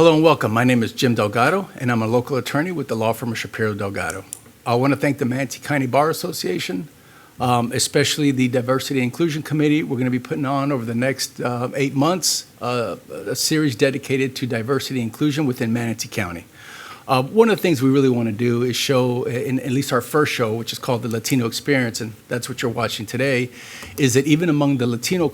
Hello and welcome. My name is Jim Delgado, and I'm a local attorney with the law firm of Shapiro Delgado. I want to thank the Manatee County Bar Association, especially the Diversity and Inclusion Committee. We're going to be putting on over the next 8 months a series dedicated to diversity and inclusion within Manatee County. One of the things we really want to do is show, in at least our first show, which is called the Latino Experience, and that's what you're watching today, is that even among the Latino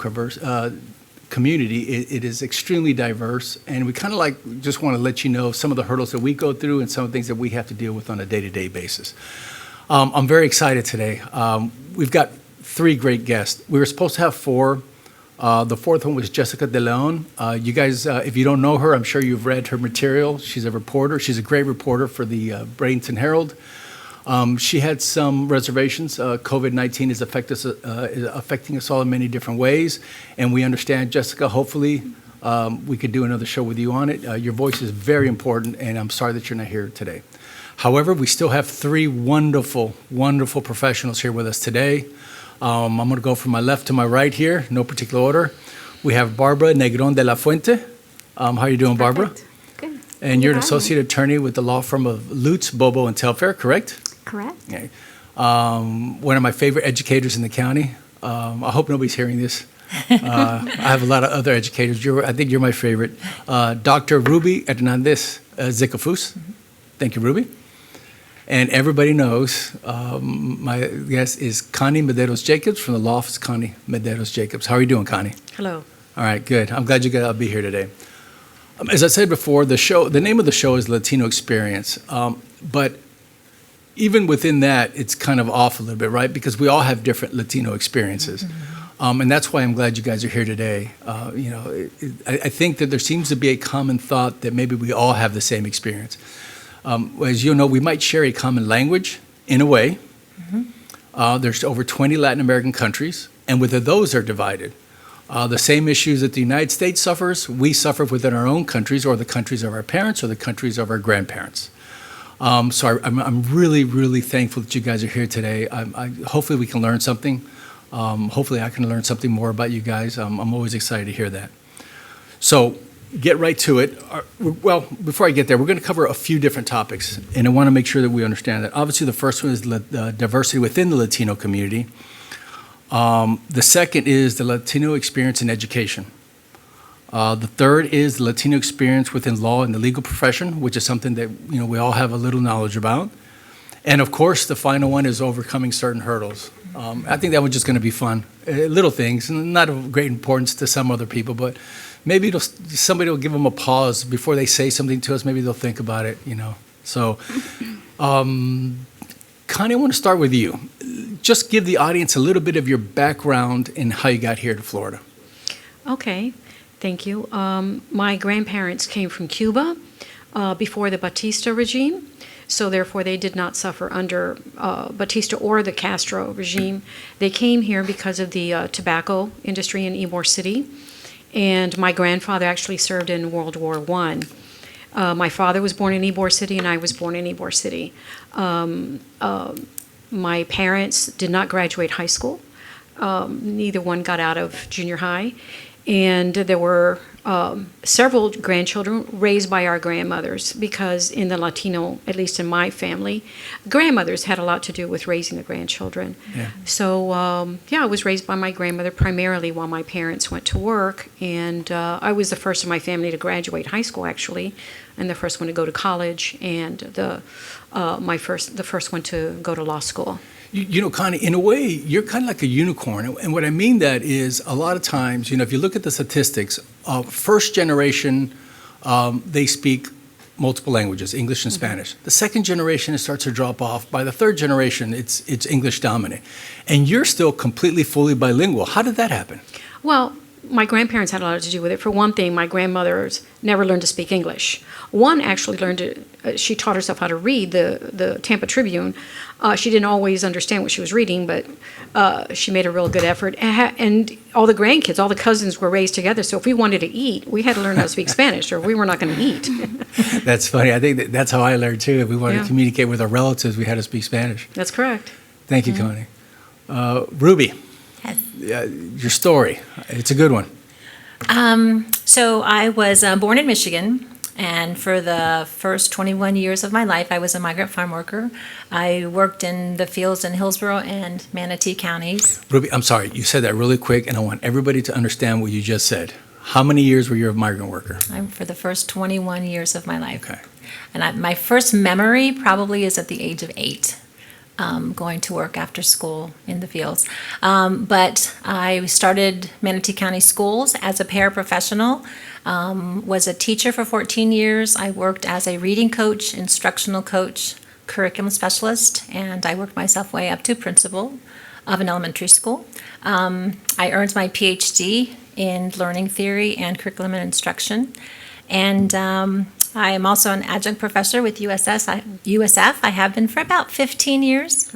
community, it is extremely diverse, and we kind of just want to let you know some of the hurdles that we go through and some of the things that we have to deal with on a day-to-day basis. I'm very excited today. We've got 3 great guests. We were supposed to have 4. The 4th one was Jessica De Leon. You guys, if you don't know her, I'm sure you've read her material. She's a reporter. She's a great reporter for the Bradenton Herald. She had some reservations. COVID-19 is affecting us all in many different ways, and we understand, Jessica, hopefully we could do another show with you on it. Your voice is very important, and I'm sorry that you're not here today. However, we still have 3 wonderful, wonderful professionals here with us today. I'm going to go from my left to my right here, no particular order. We have Barbara Negron de la Fuente. How are you doing, Barbara? Good. And you're an associate attorney with the law firm of Lutz, Bobo, and Telfair, correct? Correct. Okay. One of my favorite educators in the county. I hope nobody's hearing this. I have a lot of other educators. I think you're my favorite. Dr. Ruby Hernandez Zickafoose. Mm-hmm. Thank you, Ruby. And everybody knows my guest is Connie Mederos Jacobs from the law office Connie Mederos Jacobs. How are you doing, Connie? Hello. All right, good. I'm glad you got to be here today. As I said before, the name of the show is Latino Experience. But even within that, it's kind of off a little bit, right? Because we all have different Latino experiences. Mm-hmm. And that's why I'm glad you guys are here today. I think that there seems to be a common thought that maybe we all have the same experience. As you know, we might share a common language in a way. Mm-hmm. There's over 20 Latin American countries, and whether those are divided. The same issues that the United States suffers, we suffer within our own countries or the countries of our parents or the countries of our grandparents. So I'm really, really thankful that you guys are here today. Hopefully we can learn something. Hopefully I can learn something more about you guys. I'm always excited to hear that. So get right to it. Well, before I get there, we're going to cover a few different topics, and I want to make sure that we understand that. Obviously, the first one is diversity within the Latino community. The second is the Latino experience in education. The third is the Latino experience within law and the legal profession, which is something that we all have a little knowledge about. And of course, the final one is overcoming certain hurdles. I think that one's just going to be fun. Little things, not of great importance to some other people, but maybe somebody will give them a pause before they say something to us. Maybe they'll think about it, So, Connie, I want to start with you. Just give the audience a little bit of your background and how you got here to Florida. Okay, thank you. My grandparents came from Cuba before the Batista regime, so therefore they did not suffer under Batista or the Castro regime. They came here because of the tobacco industry in Ybor City, and my grandfather actually served in World War I. My father was born in Ybor City, and I was born in Ybor City. My parents did not graduate high school. Neither one got out of junior high. And there were several grandchildren raised by our grandmothers, because in the Latino, at least in my family, grandmothers had a lot to do with raising the grandchildren. Yeah. So, I was raised by my grandmother primarily while my parents went to work. And I was the first in my family to graduate high school, actually, and the first one to go to college, and the first one to go to law school. Connie, in a way, you're kind of like a unicorn. And what I mean that is, a lot of times, if you look at the statistics, first generation, they speak multiple languages, English and Spanish. The second generation, it starts to drop off. By the third generation, it's English dominant. And you're still completely, fully bilingual. How did that happen? Well, my grandparents had a lot to do with it. For one thing, my grandmothers never learned to speak English. One actually learned to, she taught herself how to read the Tampa Tribune. She didn't always understand what she was reading, but she made a real good effort. And all the grandkids, all the cousins were raised together. So if we wanted to eat, we had to learn how to speak Spanish, or we were not going to eat. That's funny. I think that's how I learned too. If we wanted to communicate with our relatives, we had to speak Spanish. That's correct. Thank you, Connie. Ruby. Yes. Your story. It's a good one. So I was born in Michigan, and for the first 21 years of my life, I was a migrant farm worker. I worked in the fields in Hillsborough and Manatee counties. Ruby, I'm sorry. You said that really quick, and I want everybody to understand what you just said. How many years were you a migrant worker? For the first 21 years of my life. Okay. And my first memory probably is at the age of 8. Going to work after school in the fields. But I started Manatee County Schools as a paraprofessional, was a teacher for 14 years. I worked as a reading coach, instructional coach, curriculum specialist, and I worked myself way up to principal of an elementary school. I earned my PhD in learning theory and curriculum and instruction. And I am also an adjunct professor with USF. I have been for about 15 years,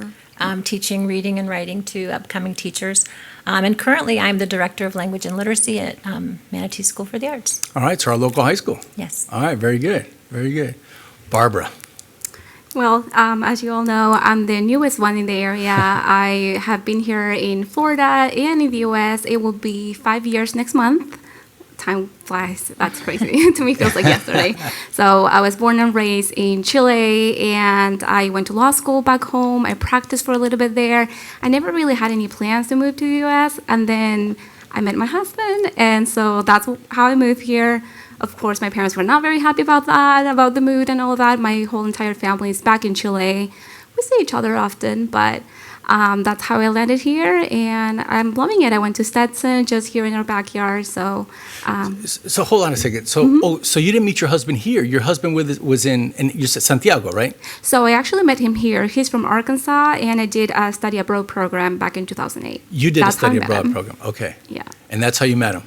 teaching reading and writing to upcoming teachers. And currently, I'm the director of language and literacy at Manatee School for the Arts. All right, so our local high school. Yes. All right, very good, very good. Barbara. Well, as you all know, I'm the newest one in the area. I have been here in Florida and in the U.S. It will be 5 years next month. Time flies. That's crazy. To me, it feels like yesterday. So I was born and raised in Chile, and I went to law school back home. I practiced for a little bit there. I never really had any plans to move to the U.S., and then I met my husband, and so that's how I moved here. Of course, my parents were not very happy about that, about the mood and all that. My whole entire family is back in Chile. We see each other often, but that's how I landed here, and I'm loving it. I went to Stetson, just here in our backyard. So hold on a second. So, so you didn't meet your husband here. Your husband was in you said Santiago, right? So I actually met him here. He's from Arkansas, and I did a study abroad program back in 2008. You did That's a study how I met abroad him. program. Okay. Yeah. And that's how you met him.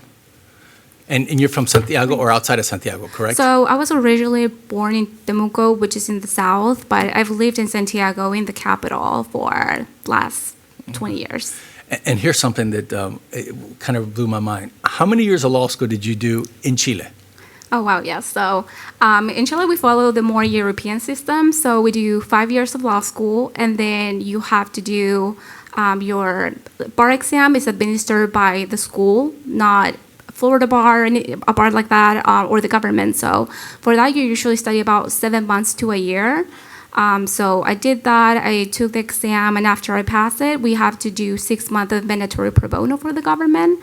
And you're from Santiago or outside of Santiago, correct? So I was originally born in Temuco, which is in the south, but I've lived in Santiago, in the capital, for last 20 years. And here's something that it kind of blew my mind. How many years of law school did you do in Chile? Oh, wow, yes. So in Chile, we follow the more European system. So we do 5 years of law school, and then you have to do your bar exam is administered by the school, not Florida bar, a bar like that, or the government. So for that, you usually study about 7 months to a year. So I did that. I took the exam, and after I passed it, we have to do 6 months of mandatory pro bono for the government,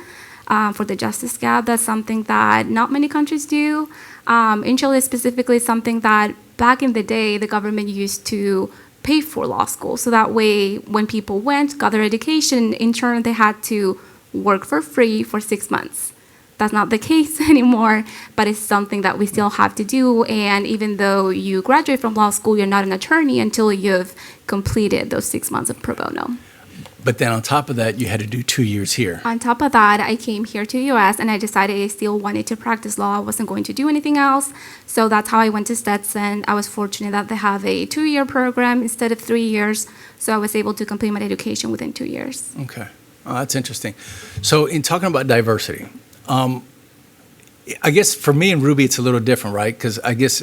for the justice gap. That's something that not many countries do. In Chile specifically, something that back in the day, the government used to pay for law school. So that way, when people went, got their education, in turn, they had to work for free for 6 months. That's not the case anymore, but it's something that we still have to do. And even though you graduate from law school, you're not an attorney until you've completed those 6 months of pro bono. But then on top of that, you had to do 2 years here. On top of that, I came here to the U.S. and I decided I still wanted to practice law. I wasn't going to do anything else. So that's how I went to Stetson. I was fortunate that they have a 2-year program instead of 3 years. So I was able to complete my education within 2 years. Okay. Oh, that's interesting. So in talking about diversity, I guess for me and Ruby, it's a little different, right? Because I guess,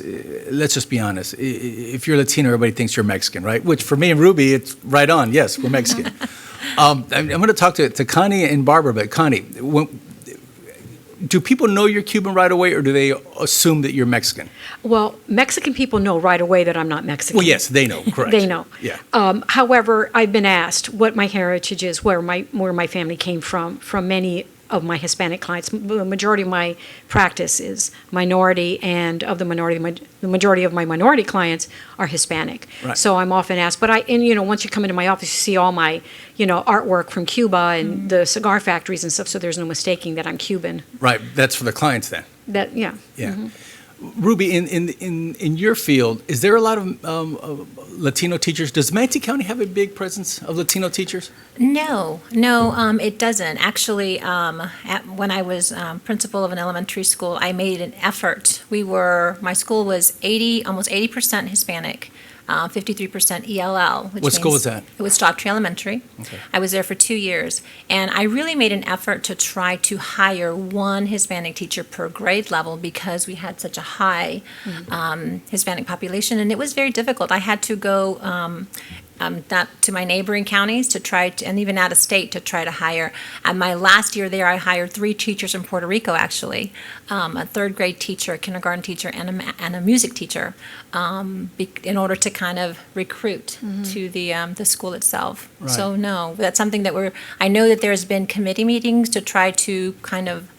let's just be honest. If you're Latino, everybody thinks you're Mexican, right? Which for me and Ruby, it's right on. Yes, we're Mexican. I'm going to talk to Connie and Barbara, but Connie, do people know you're Cuban right away, or do they assume that you're Mexican? Well, Mexican people know right away that I'm not Mexican. Well, yes, they know, correct. They know. Yeah. However, I've been asked what my heritage is, where my family came from many of my Hispanic clients. The majority of my practice is minority, and of the majority of my minority clients are Hispanic. Right. So I'm often asked, but once you come into my office, you see all my, artwork from Cuba and the cigar factories and stuff, so there's no mistaking that I'm Cuban. Right, that's for the clients then. Yeah. Yeah. Ruby, in your field, is there a lot of Latino teachers? Does Manatee County have a big presence of Latino teachers? No, it doesn't. Actually, when I was principal of an elementary school, I made an effort. My school was almost 80% Hispanic, 53% ELL. What school was that? It was Stocktree Elementary. Okay. I was there for 2 years, and I really made an effort to try to hire one Hispanic teacher per grade level because we had such a high Hispanic population, and it was very difficult. I had to go not to my neighboring counties to try to, and even out of state to try to hire. My last year there, I hired 3 teachers in Puerto Rico, actually, a third grade teacher, a kindergarten teacher, and a music teacher, in order to kind of recruit to the school itself. Right. So no, that's something that I know that there's been committee meetings to try to kind of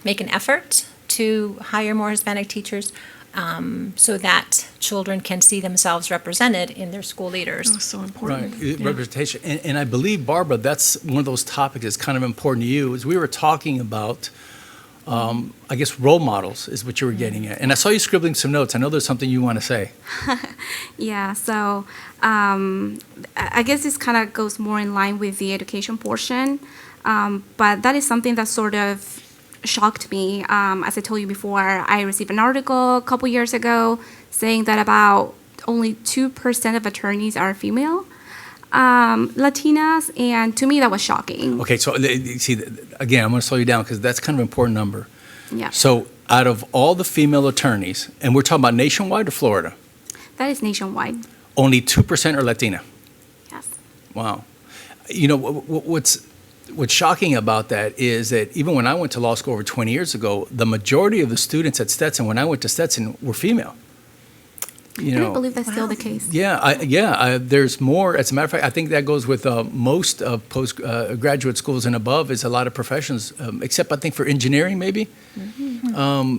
make an effort to hire more Hispanic teachers, so that children can see themselves represented in their school leaders. Oh, so important. Right, representation. And I believe, Barbara, that's one of those topics that's kind of important to you, is we were talking about, I guess, role models is what you were getting at. And I saw you scribbling some notes. I know there's something you want to say. Yeah, so I guess this kind of goes more in line with the education portion, but that is something that sort of shocked me. As I told you before, I received an article a couple years ago saying that about only 2% of attorneys are female, Latinas, and to me that was shocking. Okay, so see, again, I'm going to slow you down because that's kind of an important number. Yeah, So out of all the female attorneys, and we're talking about nationwide or Florida, that is nationwide. only 2% are Latina. Yes. Wow. You know, what's shocking about that is that even when I went to law school over 20 years ago, the majority of the students at Stetson, when I went to Stetson, were female. You I know, don't believe that's still the case. there's more. As a matter of fact, I think that goes with most of graduate schools and above is a lot of professions, except I think for engineering maybe,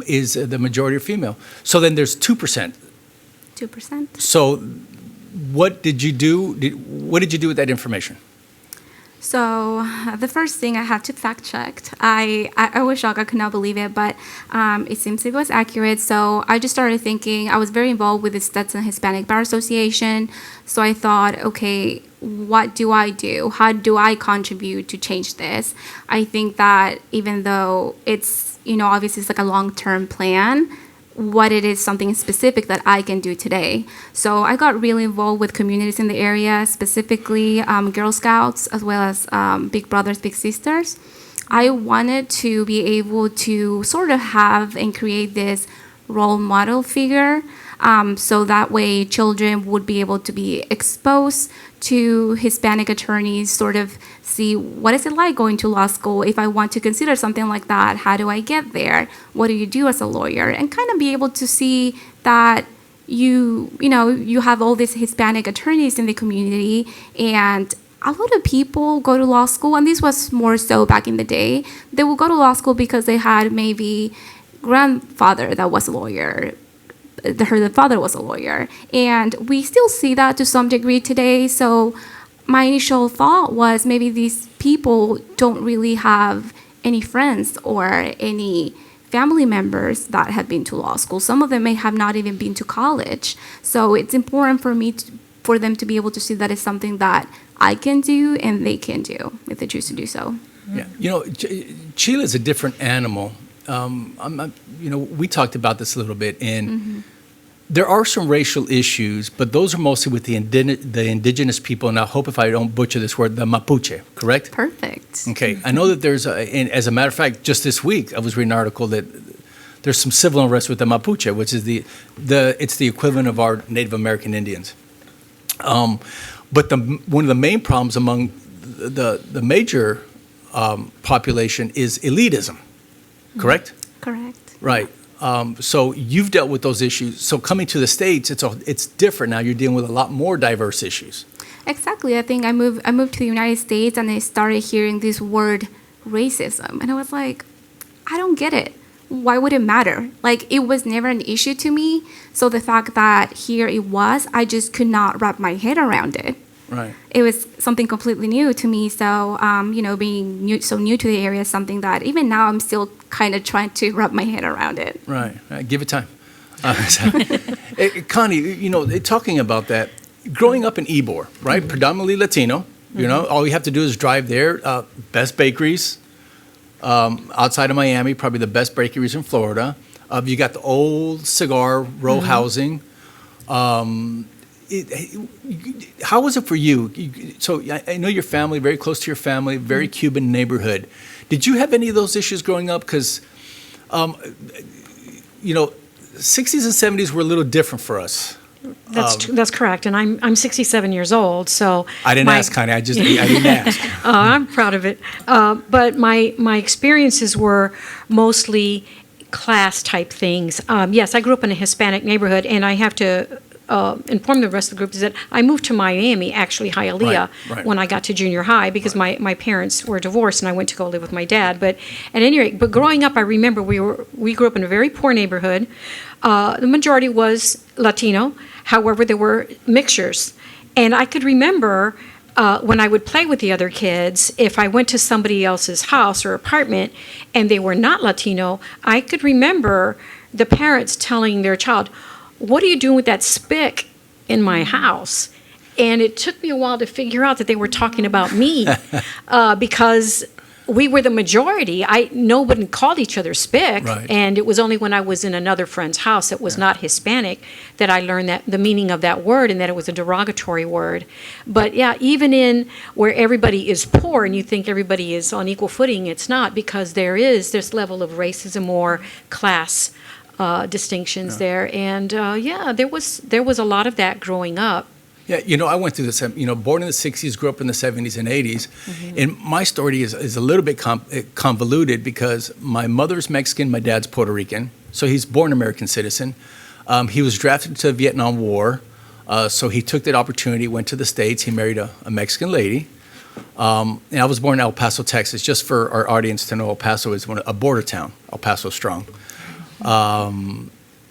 is the majority are female. So then there's 2%. 2%. So what did you do? What did you do with that information? So the first thing I had to fact checked. I was shocked. I could not believe it, but it seems it was accurate. So I just started thinking. I was very involved with the Stetson Hispanic Bar Association. So I thought, okay, what do I do? How do I contribute to change this? I think that even though it's, obviously it's like a long-term plan, what it is something specific that I can do today. So I got really involved with communities in the area, specifically Girl Scouts, as well as Big Brothers, Big Sisters. I wanted to be able to sort of have and create this role model figure, so that way children would be able to be exposed to Hispanic attorneys, sort of see what is it like going to law school. If I want to consider something like that, how do I get there? What do you do as a lawyer? And kind of be able to see that you have all these Hispanic attorneys in the community, and a lot of people go to law school, and this was more so back in the day. They would go to law school because they had maybe grandfather that was a lawyer, her father was a lawyer, and we still see that to some degree today. So my initial thought was maybe these people don't really have any friends or any family members that have been to law school. Some of them may have not even been to college. So it's important for them to be able to see that it's something that I can do and they can do if they choose to do so. Yeah, Chile is a different animal. We talked about this a little bit, and there are some racial issues, but those are mostly with the indigenous people, and I hope if I don't butcher this word, the Mapuche, correct? Perfect. Okay, I know that there's, and as a matter of fact, just this week, I was reading an article that there's some civil unrest with the Mapuche, which is it's the equivalent of our Native American Indians. But one of the main problems among the major population is elitism, correct? Correct. Right. So you've dealt with those issues. So coming to the States, it's different now. You're dealing with a lot more diverse issues. Exactly. I think I moved to the United States and I started hearing this word racism. And I was like, I don't get it. Why would it matter? Like, it was never an issue to me. So the fact that here it was, I just could not wrap my head around it. Right. It was something completely new to me. So, being new to the area is something that even now I'm still kind of trying to wrap my head around it. Right. Give it time. Connie, talking about that, growing up in Ybor, right? Predominantly Latino. All you have to do is drive there. Best bakeries outside of Miami, probably the best bakeries in Florida. You got the old cigar row housing. How was it for you? So I know your family, very close to your family, very Cuban neighborhood. Did you have any of those issues growing up? Because, 60s and 70s were a little different for us. That's correct, and I'm 67 years old, so I didn't ask, Connie. I didn't ask. I'm proud of it. But my experiences were mostly class type things. Yes, I grew up in a Hispanic neighborhood, and I have to inform the rest of the group is that I moved to Miami, actually Hialeah, Right. when I got to junior high because my parents were divorced and I went to go live with my dad. But at any rate, growing up, I remember we grew up in a very poor neighborhood. The majority was Latino. However, there were mixtures. And I could remember when I would play with the other kids, if I went to somebody else's house or apartment and they were not Latino, I could remember the parents telling their child, "What are you doing with that spick in my house?" And it took me a while to figure out that they were talking about me because we were the majority. Nobody called each other spick, Right. and it was only when I was in another friend's house that was not Hispanic that I learned that the meaning of that word and that it was a derogatory word. But yeah, even in where everybody is poor and you think everybody is on equal footing, it's not, because there is this level of racism or class distinctions there. And there was a lot of that growing up. Yeah, I went through this, born in the 60s, grew up in the 70s and 80s. And my story is a little bit convoluted because my mother's Mexican, my dad's Puerto Rican. So he's born American citizen. He was drafted to the Vietnam War. So he took that opportunity, went to the States. He married a Mexican lady. And I was born in El Paso, Texas. Just for our audience to know, El Paso is a border town, El Paso strong.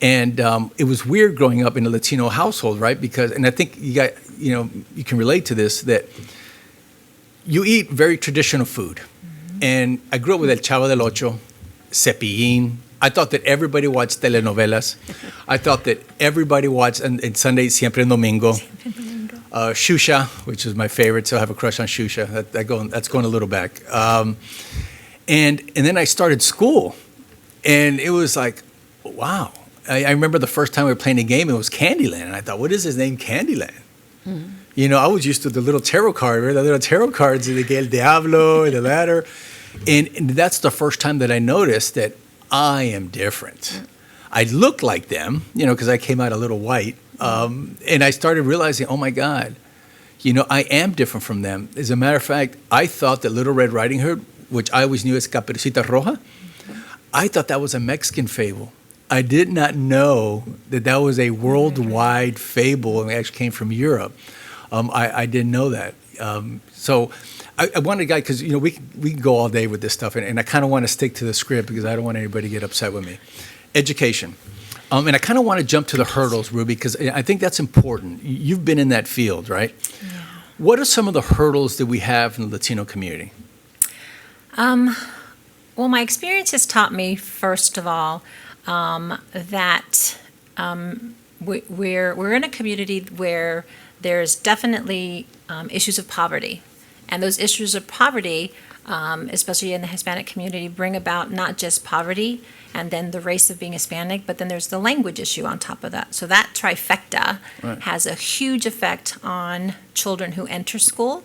It was weird growing up in a Latino household, right? And I think you can relate to this, that you eat very traditional food. And I grew up with El Chavo del Ocho, Cepillín. I thought that everybody watched telenovelas. I thought that everybody watched, and Sunday, Siempre en Domingo. Shusha, which is my favorite, so I have a crush on Shusha. That's going a little back. And then I started school, and it was like, wow. I remember the first time we were playing a game, it was Candyland. And I thought, what is his name, Candyland? I was used to the little tarot card, right? The little tarot cards, the El Diablo, the ladder. And that's the first time that I noticed that I am different. I look like them, because I came out a little white. And I started realizing, oh, my God, I am different from them. As a matter of fact, I thought that Little Red Riding Hood, which I always knew as Caperucita Roja, I thought that was a Mexican fable. I did not know that was a worldwide fable and it actually came from Europe. I didn't know that. So I wanted a guy, because we can go all day with this stuff, and I kind of want to stick to the script because I don't want anybody to get upset with me. Education. And I kind of want to jump to the hurdles, Ruby, because I think that's important. You've been in that field, right? Yeah. What are some of the hurdles that we have in the Latino community? Well, my experience has taught me, first of all, that we're in a community where there's definitely issues of poverty. And those issues of poverty, especially in the Hispanic community, bring about not just poverty and then the race of being Hispanic, but then there's the language issue on top of that. So that trifecta has a huge effect on children who enter school.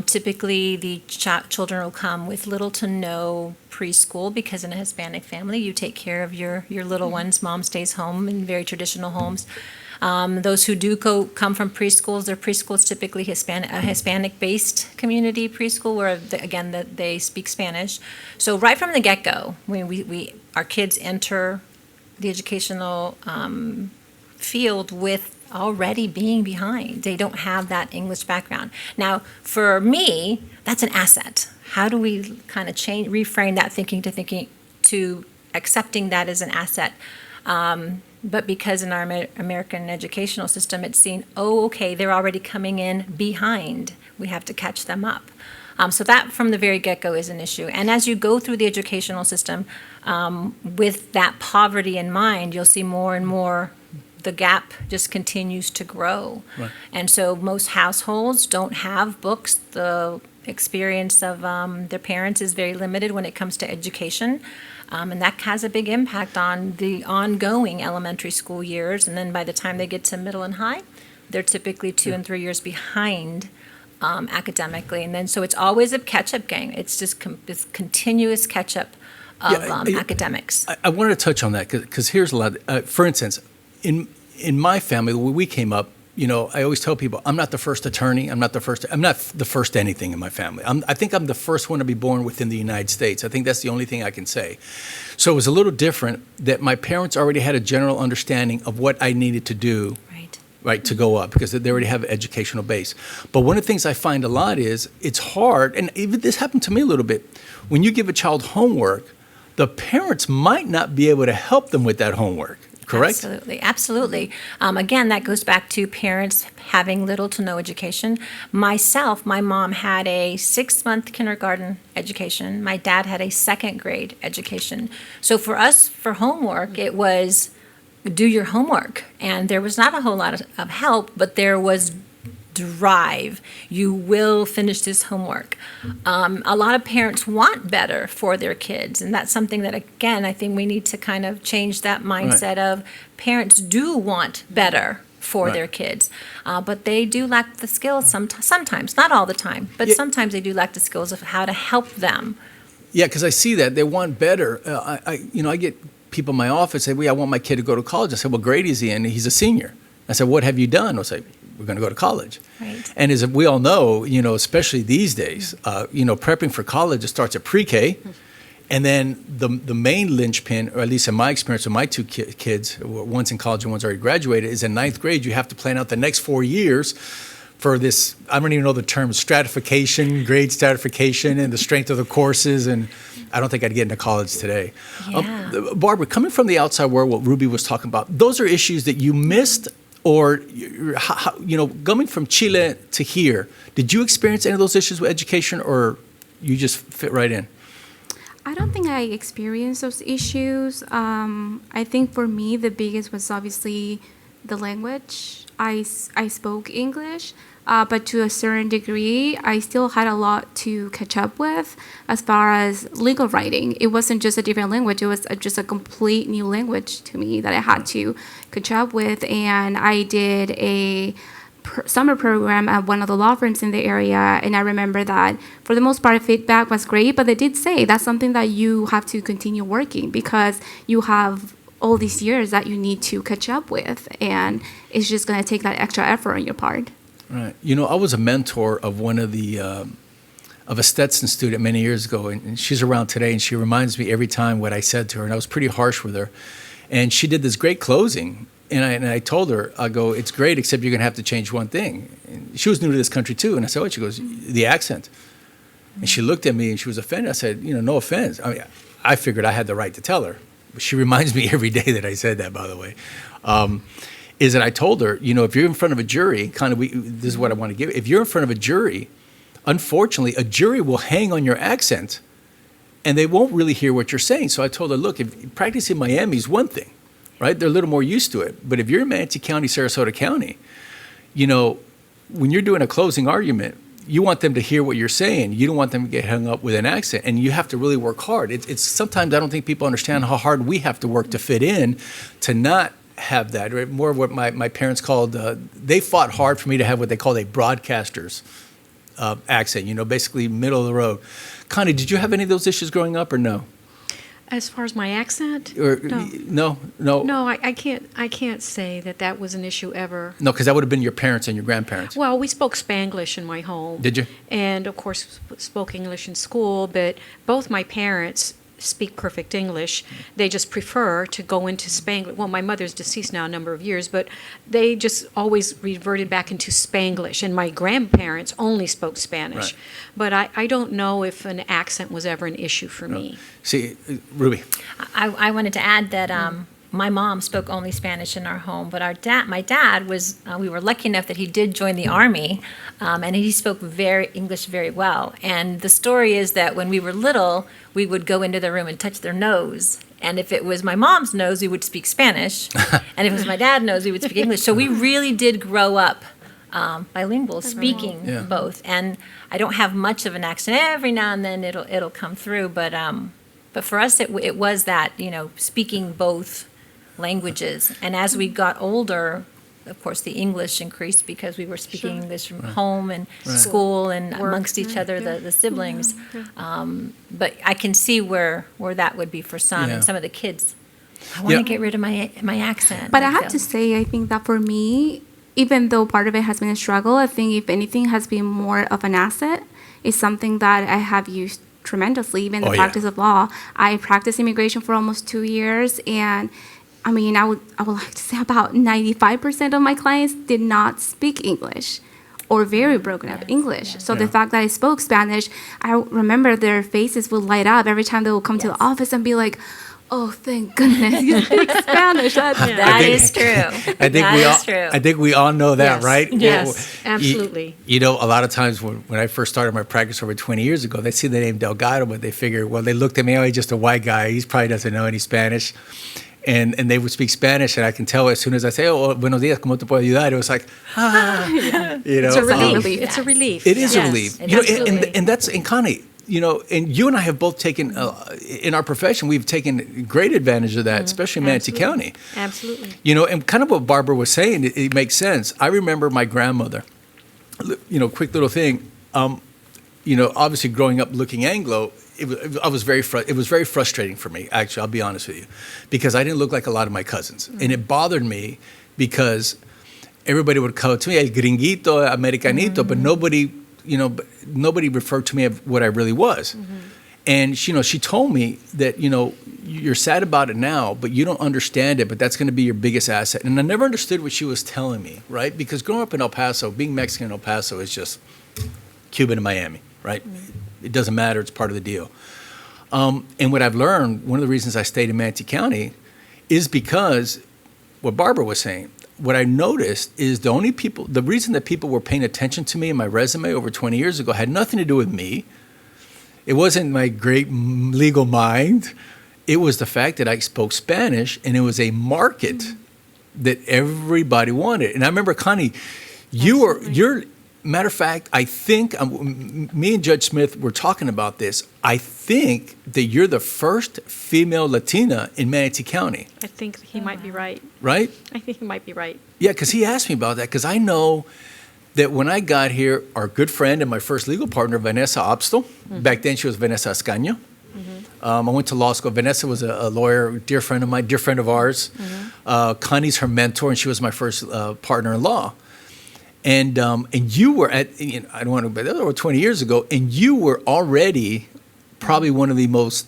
Typically, the children will come with little to no preschool, because in a Hispanic family, you take care of your little ones. Mom stays home in very traditional homes. Those who do come from preschools, their preschools typically a Hispanic-based community preschool, where they speak Spanish. So right from the get-go, when our kids enter the educational field with already being behind. They don't have that English background. Now, for me, that's an asset. How do we kind of reframe that thinking to accepting that as an asset? But because in our American educational system, it's seen, oh, okay, they're already coming in behind. We have to catch them up. So that from the very get-go is an issue. And as you go through the educational system, with that poverty in mind, you'll see more and more the gap just continues to grow. Right. And so most households don't have books. The experience of their parents is very limited when it comes to education. And that has a big impact on the ongoing elementary school years. And then by the time they get to middle and high, they're typically 2 and 3 years behind academically. And then so it's always a catch-up game. It's just this continuous catch-up of academics. I wanted to touch on that because here's a lot. For instance, in my family, when we came up, I always tell people, I'm not the first attorney. I'm not the first anything in my family. I think I'm the first one to be born within the United States. I think that's the only thing I can say. So it was a little different that my parents already had a general understanding of what I needed to do. Right, to go up, because they already have an educational base. But one of the things I find a lot is it's hard, and even this happened to me a little bit. When you give a child homework, the parents might not be able to help them with that homework, correct? Absolutely. Again, that goes back to parents having little to no education. Myself, my mom had a 6-month kindergarten education. My dad had a 2nd grade education. So for us, for homework, it was do your homework. And there was not a whole lot of help, but there was drive. You will finish this homework. A lot of parents want better for their kids. And that's something that, again, I think we need to kind of change that mindset of parents do want better for their kids. But they do lack the skills sometimes, not all the time, but sometimes they do lack the skills of how to help them. Yeah, because I see that. They want better. I get people in my office say, I want my kid to go to college. I said, what grade is he in? He's a senior. I said, what have you done? I'll say, we're going to go to college. Right. And as we all know, especially these days, prepping for college, it starts at pre-K. And then the main linchpin, or at least in my experience with my 2 kids, one's in college and one's already graduated, is in 9th grade, you have to plan out the next 4 years for this, I don't even know the term, stratification, grade stratification, and the strength of the courses. And I don't think I'd get into college today. Yeah. Barbara, coming from the outside world, what Ruby was talking about, those are issues that you missed, or, coming from Chile to here, did you experience any of those issues with education, or you just fit right in? I don't think I experienced those issues. I think for me, the biggest was obviously the language. I spoke English, but to a certain degree, I still had a lot to catch up with as far as legal writing. It wasn't just a different language. It was just a complete new language to me that I had to catch up with. And I did a summer program at one of the law firms in the area, and I remember that for the most part feedback was great, but they did say that's something that you have to continue working because you have all these years that you need to catch up with, and it's just going to take that extra effort on your part. Right. I was a mentor of one of the of a Stetson student many years ago, and she's around today, and she reminds me every time what I said to her, and I was pretty harsh with her. And she did this great closing, and I told her, I go, it's great, except you're going to have to change one thing. And she was new to this country too, and I said, what? She goes, the accent. And she looked at me, and she was offended. I said, no offense. I mean, I figured I had the right to tell her. But she reminds me every day that I said that, by the way. Is that I told her, if you're in front of a jury, this is what I want to give. If you're in front of a jury, unfortunately, a jury will hang on your accent, and they won't really hear what you're saying. So I told her, look, if practicing Miami is one thing, right? They're a little more used to it. But if you're in Manatee County, Sarasota County, when you're doing a closing argument, you want them to hear what you're saying. You don't want them to get hung up with an accent, and you have to really work hard. It's sometimes I don't think people understand how hard we have to work to fit in, to not have that. Right? More of what my parents called, they fought hard for me to have what they called a broadcaster's accent, basically middle of the road. Connie, did you have any of those issues growing up or no? As far as my accent? No. No, I can't say that was an issue ever. No, because that would have been your parents and your grandparents. Well, we spoke Spanglish in my home. Did you? And, of course, spoke English in school, but both my parents speak perfect English. They just prefer to go into Spanglish. Well, my mother's deceased now a number of years, but they just always reverted back into Spanglish, and my grandparents only spoke Spanish. Right. But I don't know if an accent was ever an issue for me. See, Ruby. I wanted to add that my mom spoke only Spanish in our home, but my dad was, we were lucky enough that he did join the Army, and he spoke English very well. And the story is that when we were little, we would go into their room and touch their nose. And if it was my mom's nose, we would speak Spanish. And if it was my dad's nose, we would speak English. So we really did grow up bilingual, speaking Yeah. both. And I don't have much of an accent. Every now and then it'll come through, but for us it was that, speaking both languages. And as we got older, of course, the English increased because we were speaking English from home and school and amongst each other, the siblings. But I can see where that would be for some, Yeah. and some of the kids. I want to get rid of my accent. But I have to say, I think that for me, even though part of it has been a struggle, I think if anything has been more of an asset, is something that I have used tremendously, even the practice of law. I practiced immigration for almost 2 years, and I mean, I would like to say about 95% of my clients did not speak English or very broken up English. So the fact that I spoke Spanish, I remember their faces would light up every time they would come to the office and be like, "Oh, thank goodness you speak Spanish." That is true. I think we all know that, Yes. right? Yes, Well, absolutely. You know, a lot of times when I first started my practice over 20 years ago, they see the name Delgado, but they figure, well, they looked at me, oh, he's just a white guy. He probably doesn't know any Spanish. And they would speak Spanish, and I can tell as soon as I say, "Oh, buenos días, ¿cómo te puedo ayudar?" It was like, you know. It's a relief. relief. It's a relief. It is a Yes. relief. it You know, absolutely. and that's, and Connie, and you and I have both taken, in our profession, we've taken great advantage of that, especially in Manatee Absolutely. County. Absolutely. And kind of what Barbara was saying, it makes sense. I remember my grandmother, quick little thing, obviously growing up looking Anglo, it was very frustrating for me, actually, I'll be honest with you, because I didn't look like a lot of my cousins. And it bothered me because everybody would call to me, El Gringuito, Americanito, but nobody referred to me as what I really was. And she told me that, you're sad about it now, but you don't understand it, but that's going to be your biggest asset. And I never understood what she was telling me, right? Because growing up in El Paso, being Mexican in El Paso is just Cuban in Miami, right? It doesn't matter. It's part of the deal. And what I've learned, one of the reasons I stayed in Manatee County is because what Barbara was saying. What I noticed is the reason that people were paying attention to me in my resume over 20 years ago had nothing to do with me. It wasn't my great legal mind. It was the fact that I spoke Spanish, and it was a market that everybody wanted. And I remember, Connie, matter of fact, I think, me and Judge Smith were talking about this. I think that you're the first female Latina in Manatee County, I think he might be right. right? I think he might be right. Yeah, because he asked me about that, because I know that when I got here, our good friend and my first legal partner, Vanessa Obstel, back then she was Vanessa Ascaño. I went to law school. Vanessa was a lawyer, dear friend of mine, dear friend of ours. Connie's her mentor, and she was my first partner in law. And you were I don't want to, but that was over 20 years ago, and you were already probably one of the most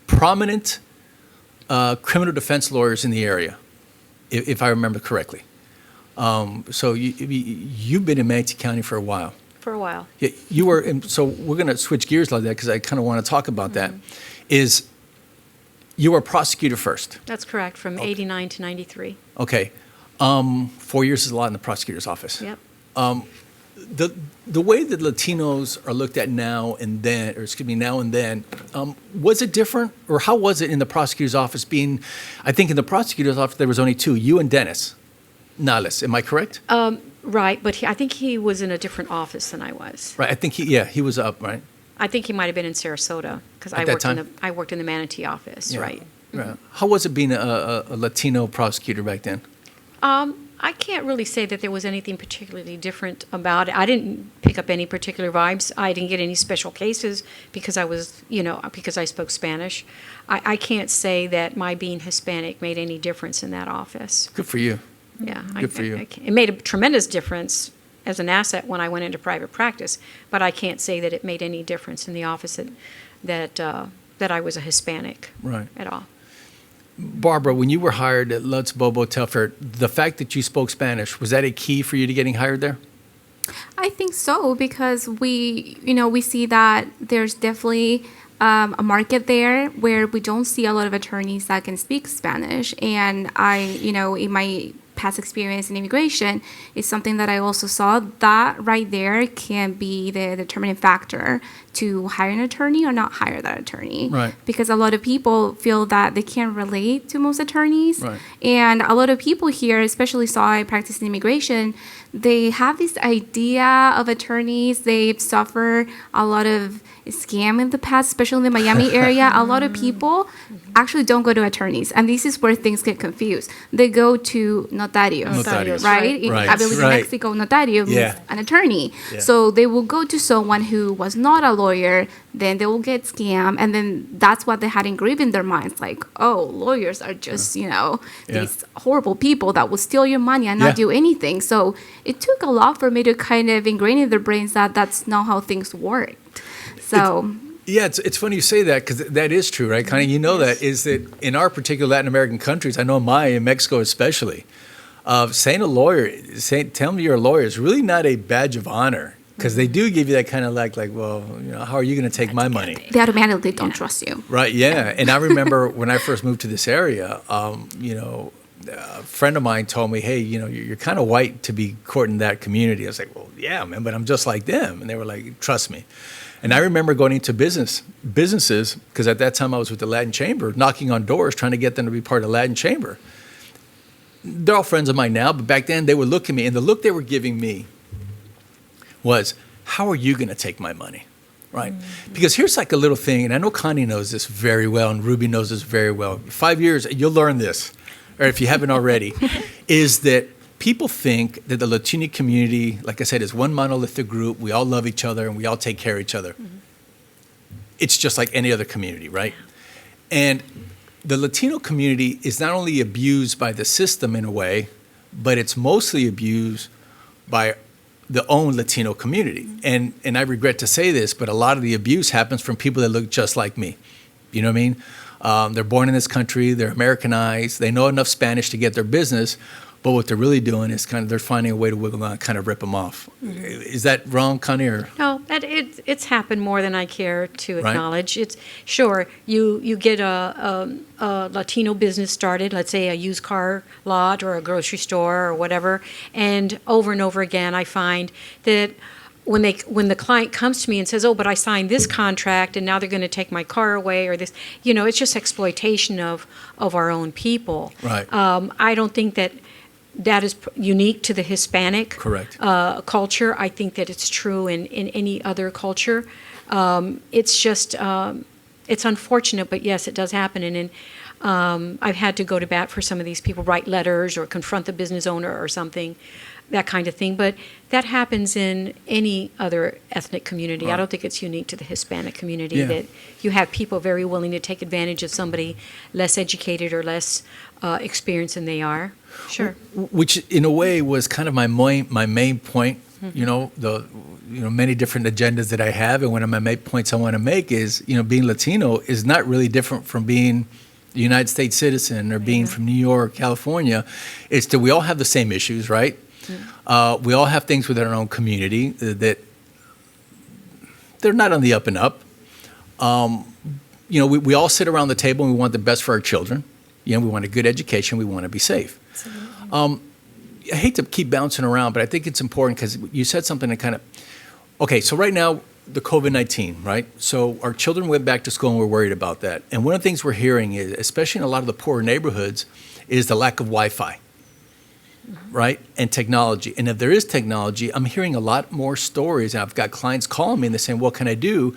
prominent criminal defense lawyers in the area, if I remember correctly. So you've been in Manatee County for a while. For a while. Yeah, you were. So we're going to switch gears like that because I kind of want to talk about that. Is you were a prosecutor first? That's correct, from 89 to 93. Okay. 4 years is a lot in the prosecutor's office. Yep. The way that Latinos are looked at now and then, was it different, or how was it in the prosecutor's office? I think in the prosecutor's office there was only two, you and Dennis Nales. Am I correct? Right, but I think he was in a different office than I was. Right. I think he was up, right? I think he might have been in Sarasota because At that time? I worked in the Manatee office. Yeah. Right. Right. How was it being a Latino prosecutor back then? I can't really say that there was anything particularly different about it. I didn't pick up any particular vibes. I didn't get any special cases because because I spoke Spanish. I can't say that my being Hispanic made any difference in that office. Good for you. Yeah. Good for you. It made a tremendous difference as an asset when I went into private practice, but I can't say that it made any difference in the office that I was a Hispanic Right. at all. Barbara, when you were hired at Lutz Bobo Telfair, the fact that you spoke Spanish, was that a key for you to getting hired there? I think so, because we see that there's definitely a market there where we don't see a lot of attorneys that can speak Spanish. And in my past experience in immigration, is something that I also saw that right there can be the determining factor to hire an attorney or not hire that attorney. Right. Because a lot of people feel that they can't relate to most attorneys. Right. And a lot of people here, especially so I practice in immigration, they have this idea of attorneys. They've suffered a lot of scam in the past, especially in the Miami area. A lot of people actually don't go to attorneys. And this is where things get confused. They go to notarios, Notarios. right? Right. I believe in Right. Mexico, notario means Yeah. an attorney. Yeah. So they will go to someone who was not a lawyer, then they will get scammed, and then that's what they had engraved in their minds, like, oh, lawyers are just, these horrible people that will steal your money and Yeah. not do anything. So it took a lot for me to kind of ingrain in their brains that that's not how things worked. So Yeah, it's funny you say that, because that is true, right, Connie? You know that is that in our particular Latin American countries, I know in Mexico especially, telling me you're a lawyer is really not a badge of honor, because they do give you that kind of like, well, how are you going to take my money? they automatically don't trust you. Right, yeah. And I remember when I first moved to this area, a friend of mine told me, hey, you're kind of white to be courting that community. I was like, well, yeah, man, but I'm just like them. And they were like, trust me. And I remember going into businesses, because at that time I was with the Latin Chamber, knocking on doors, trying to get them to be part of the Latin Chamber. They're all friends of mine now, but back then they would look at me, and the look they were giving me was, how are you going to take my money, right? Because here's like a little thing, and I know Connie knows this very well, and Ruby knows this very well. 5 years, you'll learn this, or if you haven't already, is that people think that the Latino community, like I said, is one monolithic group. We all love each other, and we all take care of each other. It's just like any other community, right? And the Latino community is not only abused by the system in a way, but it's mostly abused by the own Latino community. And I regret to say this, but a lot of the abuse happens from people that look just like me. You know what I mean? They're born in this country, they're Americanized, they know enough Spanish to get their business, but what they're really doing is they're finding a way to wiggle on, kind of rip them off. Is that wrong, Connie? Or? No, it's happened more than I care to Right. acknowledge. It's sure you get a Latino business started, let's say a used car lot or a grocery store or whatever, and over again I find that when the client comes to me and says, "Oh, but I signed this contract and now they're going to take my car away," or this, it's just exploitation of our own people. Right. I don't think that is unique to the Hispanic Correct. Culture. I think that it's true in any other culture. It's just, it's unfortunate, but yes, it does happen. And I've had to go to bat for some of these people, write letters or confront the business owner or something, that kind of thing. But that happens in any other ethnic community. Right. I don't think it's unique to the Hispanic community Yeah. that you have people very willing to take advantage of somebody less educated or less experienced than they are. Sure. Which in a way was kind of my main point, the many different agendas that I have, and one of my main points I want to make is, being Latino is not really different from being a United States citizen or being from New York, California. It's that we all have the same issues, right? We all have things within our own community that they're not on the up and up. We all sit around the table and we want the best for our children. We want a good education. We want to be safe. I hate to keep bouncing around, but I think it's important because you said something that kind of, okay, so right now, the COVID-19, right? So our children went back to school and we're worried about that. And one of the things we're hearing is, especially in a lot of the poorer neighborhoods, is the lack of Wi-Fi, right? And technology. And if there is technology, I'm hearing a lot more stories. I've got clients calling me and they're saying, what can I do?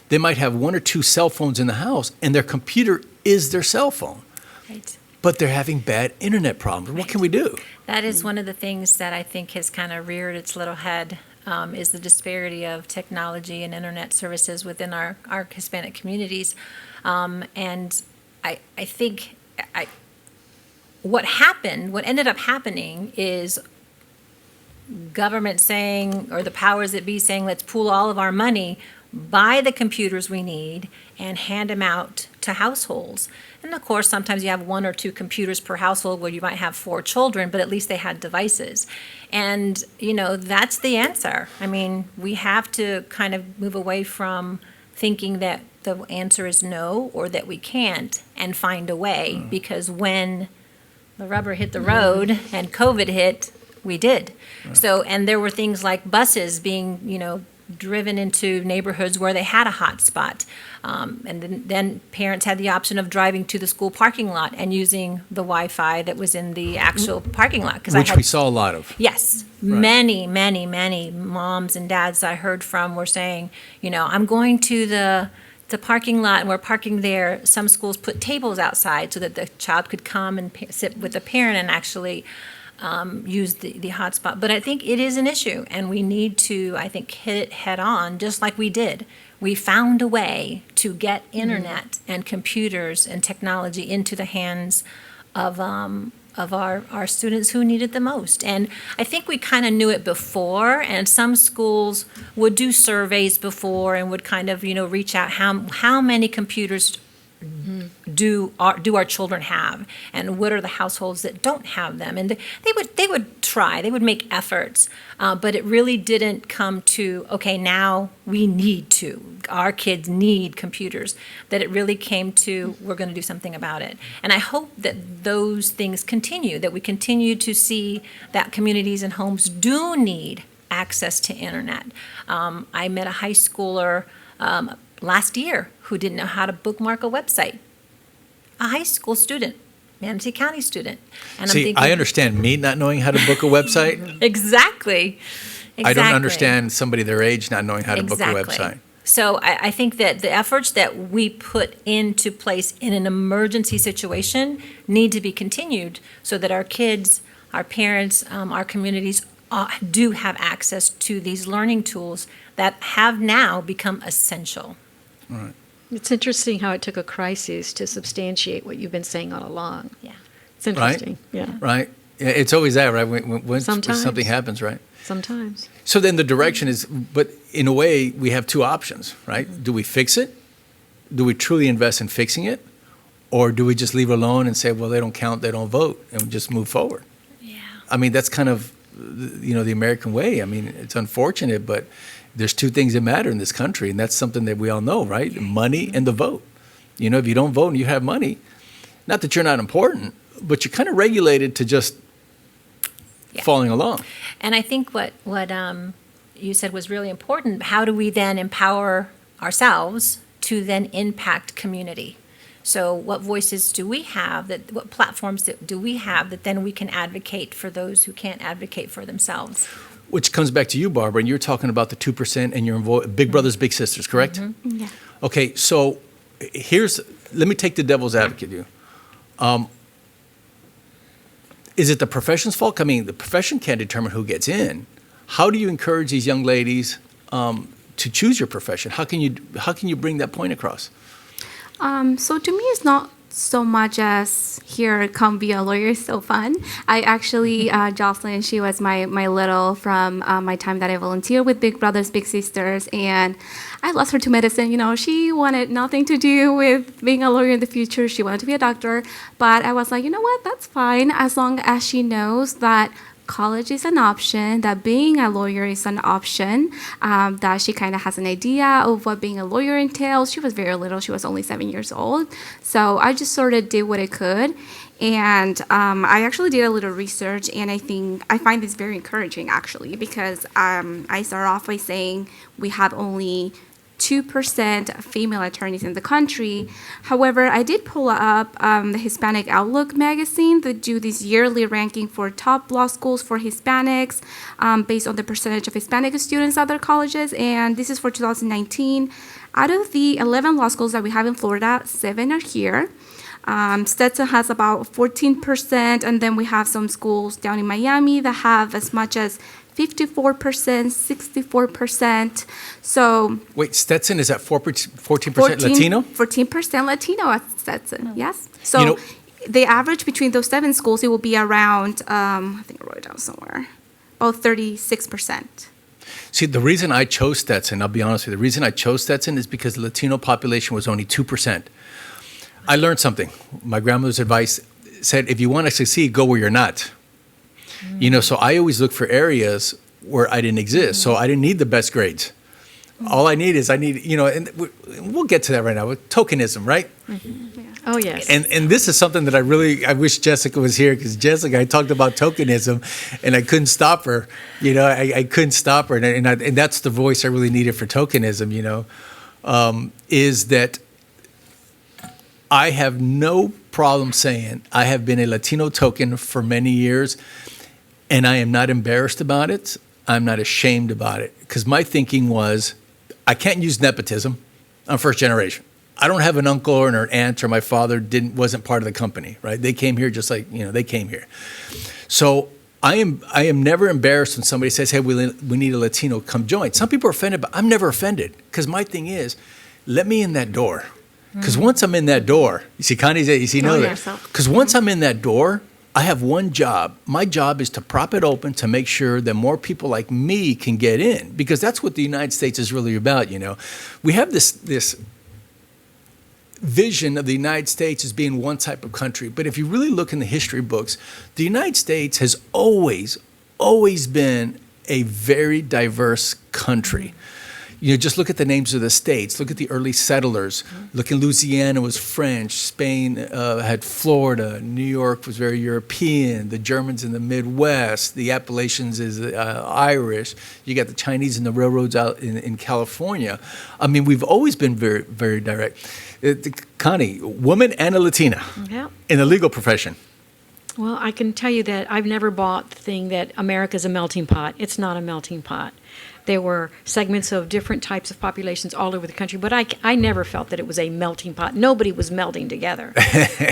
They might have one or two cell phones in the house and their computer is their cell phone. Right. But they're having bad internet problems. What can we do? That is one of the things that I think has kind of reared its little head, is the disparity of technology and internet services within our Hispanic communities. And I think what ended up happening is government saying, or the powers that be saying, let's pool all of our money, buy the computers we need, and hand them out to households. And of course, sometimes you have one or two computers per household where you might have 4 children, but at least they had devices. And, that's the answer. I mean, we have to kind of move away from thinking that the answer is no, or that we can't, and find a way, because when the rubber hit the road and COVID hit, we did. So, and there were things like buses being, driven into neighborhoods where they had a hot spot. And then parents had the option of driving to the school parking lot and using the Wi-Fi that was in the actual parking lot. 'Cause Which we saw a lot of. Yes, many, many, many moms and dads I heard from were saying, I'm going to the parking lot and we're parking there. Some schools put tables outside so that the child could come and sit with the parent and actually use the hotspot. But I think it is an issue, and we need to, I think, hit it head on, just like we did. We found a way to get internet and computers and technology into the hands of our students who need it the most. And I think we kind of knew it before, and some schools would do surveys before and would kind of, reach out, how many computers do our children have, and what are the households that don't have them? And they would try, they would make efforts, but it really didn't come to, okay, now we need to, our kids need computers. That it really came to, we're going to do something about it. And I hope that those things continue, that we continue to see that communities and homes do need access to internet. I met a high schooler last year who didn't know how to bookmark a website. A high school student, Manatee County student. And See, I'm thinking, I understand me not knowing how to book a website. Exactly. I don't understand somebody their age not knowing how to book a Exactly. website. So I think that the efforts that we put into place in an emergency situation need to be continued so that our kids, our parents, our communities do have access to these learning tools that have now become essential. Right. It's interesting how it took a crisis to substantiate what you've been saying all along. Yeah. It's interesting. Yeah. Right? Yeah, it's always that, right? When Sometimes. something happens, right? Sometimes. So then the direction is, but in a way, we have two options, right? Do we fix it? Do we truly invest in fixing it? Or do we just leave it alone and say, well, they don't count, they don't vote, and just move forward? Yeah. I mean, that's kind of, the American way. I mean, it's unfortunate, but there's two things that matter in this country, and that's something that we all know, right? Money and the vote. If you don't vote and you have money, not that you're not important, but you're kind of regulated to just following along. And I think what you said was really important. How do we then empower ourselves to then impact community? So what voices do we have, what platforms do we have that then we can advocate for those who can't advocate for themselves? Which comes back to you, Barbara, and you're talking about the 2% and your big brothers, big sisters, correct? Mm-hmm. Yeah. Okay, so let me take the devil's advocate view. Is it the profession's fault? I mean, the profession can't determine who gets in. How do you encourage these young ladies to choose your profession? How can you bring that point across? So to me, it's not so much as here, come be a lawyer, it's so fun. I actually, Jocelyn, she was my little from my time that I volunteered with Big Brothers Big Sisters, and I lost her to medicine. She wanted nothing to do with being a lawyer in the future. She wanted to be a doctor, but I was like, you know what, that's fine, as long as she knows that college is an option, that being a lawyer is an option, that she kind of has an idea of what being a lawyer entails. She was very little. She was only 7 years old. So I just sort of did what I could. And I actually did a little research, and I find this very encouraging, actually, because I start off by saying we have only 2% female attorneys in the country. However, I did pull up the Hispanic Outlook magazine that do this yearly ranking for top law schools for Hispanics based on the percentage of Hispanic students at their colleges, and this is for 2019. Out of the 11 law schools that we have in Florida, 7 are here. Stetson has about 14%, and then we have some schools down in Miami that have as much as 54%, 64%. So Wait, Stetson is at 14% Latino? 14% Latino at Stetson, yes. So the average between those 7 schools, it will be around, I think I wrote it down somewhere, about 36%. See, the reason I chose Stetson, I'll be honest with you, the reason I chose Stetson is because the Latino population was only 2%. I learned something. My grandmother's advice said, if you want to succeed, go where you're not. So I always look for areas where I didn't exist. So I didn't need the best grades. All I need, and we'll get to that right now with tokenism, right? Oh, yes. And this is something that I wish Jessica was here, because Jessica, I talked about tokenism, and I couldn't stop her. I couldn't stop her, and that's the voice I really needed for tokenism. Is that I have no problem saying I have been a Latino token for many years, and I am not embarrassed about it. I'm not ashamed about it, because my thinking was, I can't use nepotism. I'm first generation. I don't have an uncle or an aunt, or my father wasn't part of the company, right? They came here just like, they came here. So I am never embarrassed when somebody says, hey, we need a Latino, come join. Some people are offended, but I'm never offended, because my thing is, let me in that door. Because once I'm in that door, you see, Connie, because once I'm in that door, I have one job. My job is to prop it open to make sure that more people like me can get in, because that's what the United States is really about. We have this vision of the United States as being one type of country, but if you really look in the history books, the United States has always been a very diverse country. Just look at the names of the states. Look at the early settlers. Look in Louisiana was French. Spain had Florida. New York was very European. The Germans in the Midwest. The Appalachians is Irish. You got the Chinese and the railroads out in California. I mean, we've always been very, very direct. Connie, woman and a Latina in the legal profession. Well, I can tell you that I've never bought the thing that America's a melting pot. It's not a melting pot. There were segments of different types of populations all over the country, but I never felt that it was a melting pot. Nobody was melding together.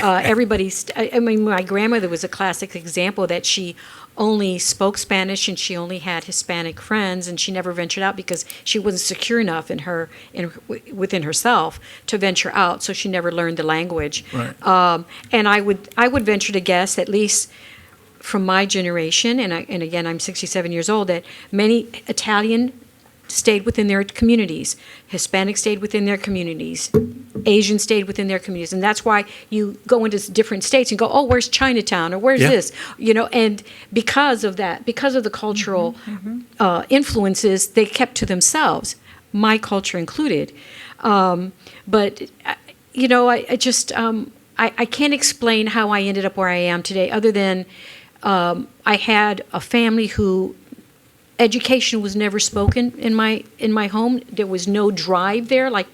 My grandmother was a classic example that she only spoke Spanish and she only had Hispanic friends, and she never ventured out because she wasn't secure enough within herself to venture out, so she never learned the language. Right. And I would venture to guess, at least from my generation, and again, I'm 67 years old, that many Italian stayed within their communities, Hispanic stayed within their communities, Asian stayed within their communities, and that's why you go into different states and go, oh, where's Chinatown, or where's this, and because of that, because of the cultural influences, they kept to themselves, my culture included. But I can't explain how I ended up where I am today, other than I had a family who education was never spoken in my home. There was no drive there, like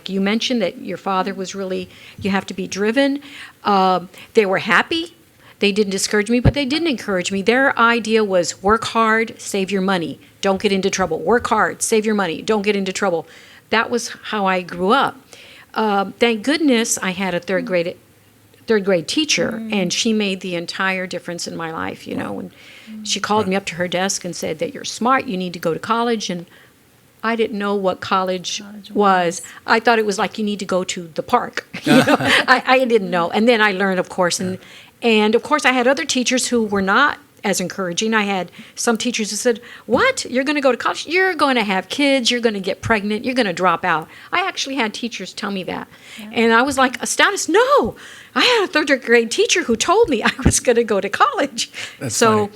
you mentioned, that your father was really, you have to be driven. They were happy. They didn't discourage me, but they didn't encourage me. Their idea was work hard, save your money, don't get into trouble. Work hard, save your money, don't get into trouble. That was how I grew up. Thank goodness I had a third grade teacher, and she made the entire difference in my life, when she called me up to her desk and said that you're smart, you need to go to college, and I didn't know what college was. I thought it was like you need to go to the park. I didn't know. And then I learned, of course, and of course I had other teachers who were not as encouraging. I had some teachers who said, what? You're going to go to college? You're going to have kids. You're going to get pregnant. You're going to drop out. I actually had teachers tell me that. Yeah. And I was like astonished. No, I had a third grade teacher who told me I was going to go to college. That's funny.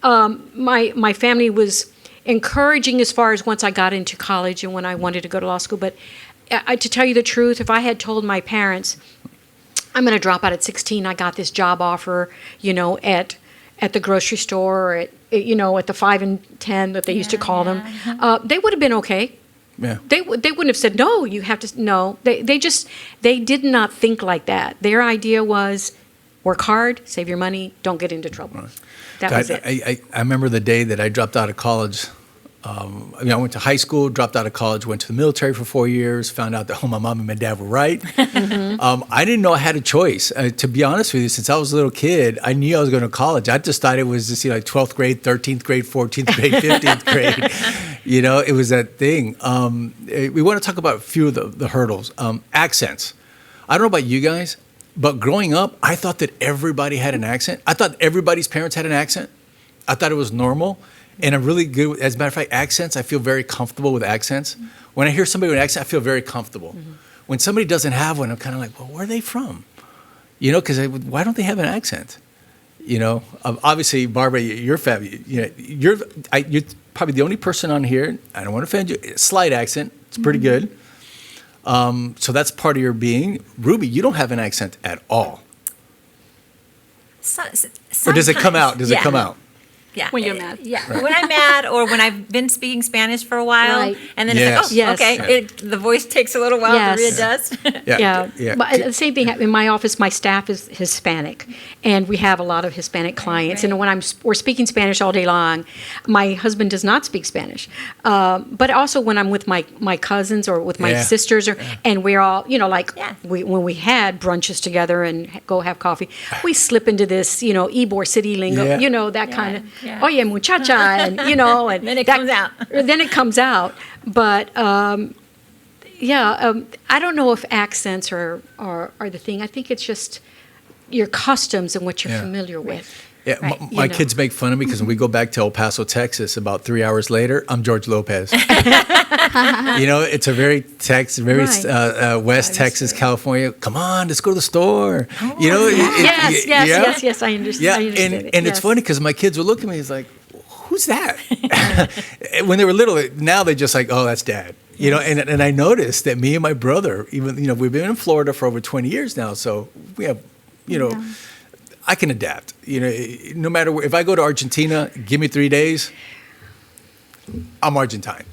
My family was encouraging as far as once I got into college and when I wanted to go to law school. But to tell you the truth, if I had told my parents, I'm going to drop out at 16, I got this job offer, at the grocery store, or at the 5 and 10 that they used to call them, they would have been okay. Yeah. They wouldn't have said, no, you have to, no. They did not think like that. Their idea was work hard, save your money, don't get into trouble. Right. That was it. I remember the day that I dropped out of college. I went to high school, dropped out of college, went to the military for 4 years, found out that my mom and my dad were right. I didn't know I had a choice. To be honest with you, since I was a little kid, I knew I was going to college. I just thought it was just, 12th grade, 13th grade, 14th grade, 15th grade. It was that thing. We want to talk about a few of the hurdles. Accents. I don't know about you guys, but growing up, I thought that everybody had an accent. I thought everybody's parents had an accent. I thought it was normal. And I'm really good with, as a matter of fact, accents. I feel very comfortable with accents. When I hear somebody with an accent, I feel very comfortable. When somebody doesn't have one, I'm kind of like, well, where are they from? Because why don't they have an accent? Obviously, Barbara, your family, you're probably the only person on here, I don't want to offend you, slight accent, It's pretty good. So that's part of your being. Ruby, you don't have an accent at all. Or does it come out? Does it come out? Yeah. When you're mad. Yeah. When I'm mad or when I've been speaking Spanish for a while. Right. And then Yes. it's like, oh, Yes. okay. The voice takes a little while Yes. to readjust. Yeah. But the same thing in my office. My staff is Hispanic, and we have a lot of Hispanic clients. right. And when we're speaking Spanish all day long, my husband does not speak Spanish. But also when I'm with my cousins or with my Yeah. sisters, and we're all like Yeah. when we had brunches together and go have coffee, we slip into this Ybor City lingo, Yeah. that kind of yeah. oye muchacha, and and Then it that- comes out. then it comes out. But I don't know if accents are the thing. I think it's just your customs and what you're Yeah. familiar with. Yeah, Right. my kids make fun of me because when we go back to El Paso, Texas, about 3 hours later, I'm George Lopez. It's a very Right. West Texas, California. Come on, let's go to the store. Yes, I understand. Yeah, I understand and it. it's Yes. funny because my kids would look at me. It's like, who's that? When they were little, now they just like, oh, that's dad. And I noticed that me and my brother, even we've been in Florida for over 20 years now, so we have, I can adapt. No matter where. If I go to Argentina, give me 3 days, I'm Argentine.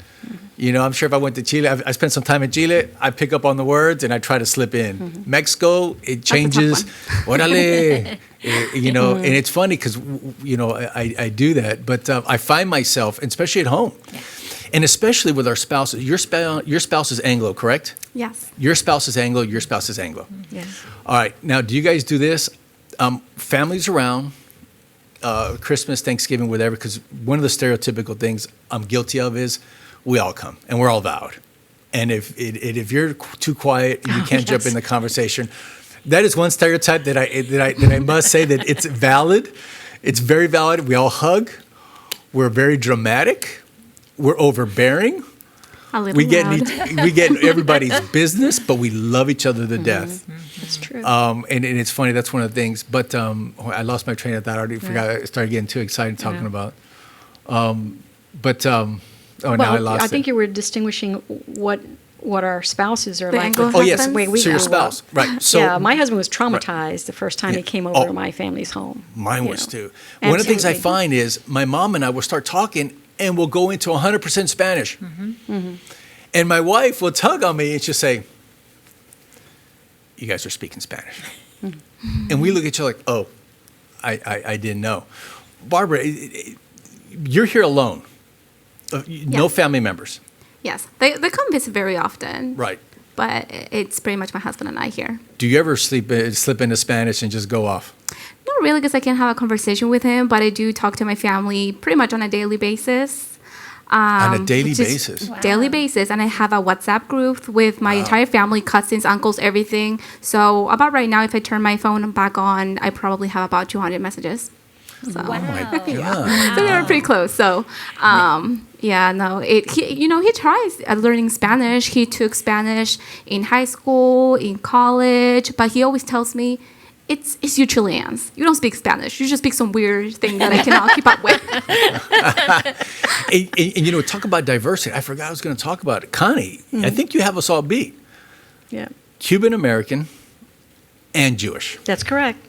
I'm sure if I went to Chile, I spent some time in Chile, I pick up on the words and I try to slip in. Mexico, it changes. Orale. And it's funny because, I do that. But I find myself, especially at home, and especially with our spouses, your spouse is Anglo, correct? Yes. Your spouse is Anglo, your spouse is Anglo. Yes. All right. Now, do you guys do this? Families around, Christmas, Thanksgiving, whatever, because one of the stereotypical things I'm guilty of is we all come and we're all vowed. And if you're too quiet and you can't jump in the conversation, that is one stereotype that I must say that it's valid. It's very valid. We all hug. We're very dramatic. We're overbearing. A little We get loud. we get everybody's business, but we love each other to death. That's true. And it's funny. That's one of the things. But I lost my train of thought. I already forgot. I started getting too excited talking about. Now I lost I it. think you were distinguishing what our spouses are The like. Anglo with Oh yes. husbands? way we So your grew spouse, up. right? So Yeah, my husband was traumatized the first time he came over Oh. to my family's home. Mine you was know. too. One of the things I Absolutely. find is my mom and I will start talking and we'll go into 100% Spanish. And my wife will tug on me and she'll say, "You guys are speaking Spanish." And we look at each other like, "Oh, I didn't know." Barbara, you're here alone. No Yeah. family members. Yes. They come visit very often. Right. But it's pretty much my husband and I here. Do you ever slip into Spanish and just go off? Not really, because I can't have a conversation with him, but I do talk to my family pretty much on a daily basis. On a daily just basis? Daily basis. And I have a WhatsApp group with my entire family, cousins, uncles, everything. So about right now, if I turn my phone back on, I probably have about 200 messages. So. Oh my God. So they're pretty close. So, he tries learning Spanish. He took Spanish in high school, in college, but he always tells me, it's you Chileans. You don't speak Spanish. You just speak some weird thing that I cannot keep up with. And talk about diversity. I forgot I was going to talk about it. Connie, I think you have us all beat. Yeah, Cuban American and Jewish. that's correct.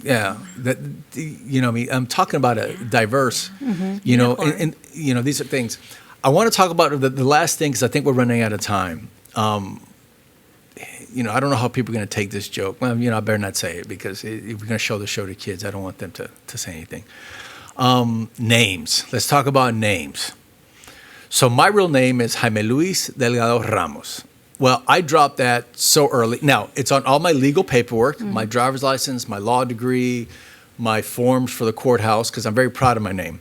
Yeah, I'm talking about a diverse, and these are things. I want to talk about the last thing because I think we're running out of time. I don't know how people are going to take this joke. Well, I better not say it because if we're going to show the show to kids, I don't want them to say anything. Names. Let's talk about names. So my real name is Jaime Luis Delgado Ramos. Well, I dropped that so early. Now, it's on all my legal paperwork, my driver's license, my law degree, my forms for the courthouse, because I'm very proud of my name.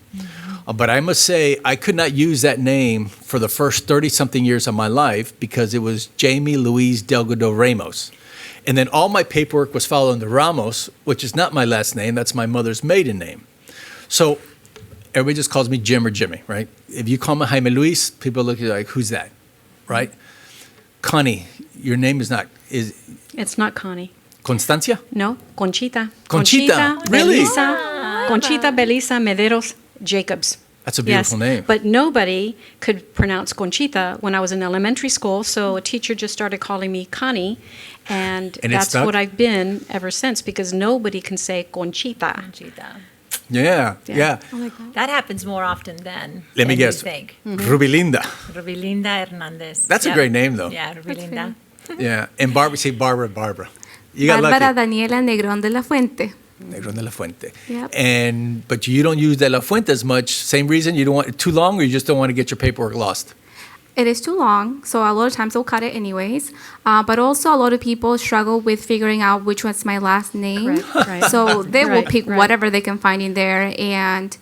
But I must say, I could not use that name for the first 30-something years of my life because it was Jamie Luis Delgado Ramos. And then all my paperwork was following the Ramos, which is not my last name. That's my mother's maiden name. So everybody just calls me Jim or Jimmy, right? If you call me Jaime Luis, people look at you like, who's that, right? Connie, your name is It's not Connie. Constancia? No, Conchita. Conchita, really? Belisa, Conchita, Belisa, Mederos, Jacobs. That's a beautiful name. But nobody could pronounce Conchita when I was in elementary school, so a teacher just started calling me Connie, and it that's stuck? what I've been ever since, because nobody can say Conchita. Conchita. Yeah. I like that. That happens more often than Let me than guess. You think. Rubilinda. Rubilinda Hernandez. That's a Yep. great name, though. Yeah, Rubilinda. Yeah. And Barbara. You got Bárbara lucky. Daniela Negrón de la Fuente. Negrón de la Fuente. Yep. But you don't use de la Fuente as much. Same reason, you don't want it too long, or you just don't want to get your paperwork lost? It is too long, so a lot of times they'll cut it anyways. But also, a lot of people struggle with figuring out which one's my last name. Correct, right. So they will Right, pick right. whatever they can find in there. And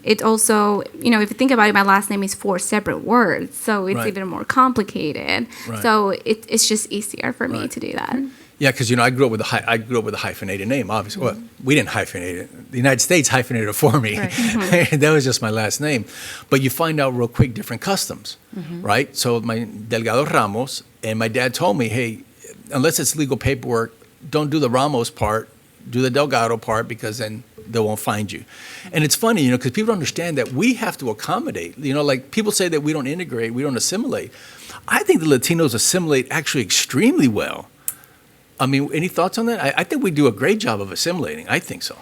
it also, if you think about it, my last name is 4 separate words. So it's Right. even more complicated. Right. So it's just easier for me Right. to do that. Yeah, because I grew up with a hyphenated name. Obviously, well, we didn't hyphenate it. The United States hyphenated it for me. Right. That was just my last name. But you find out real quick different customs, right? So my Delgado Ramos, and my dad told me, hey, unless it's legal paperwork, don't do the Ramos part, do the Delgado part, because then they won't find you. And it's funny, because people don't understand that we have to accommodate. Like people say that we don't integrate, we don't assimilate. I think the Latinos assimilate actually extremely well. I mean, any thoughts on that? I think we do a great job of assimilating. I think so.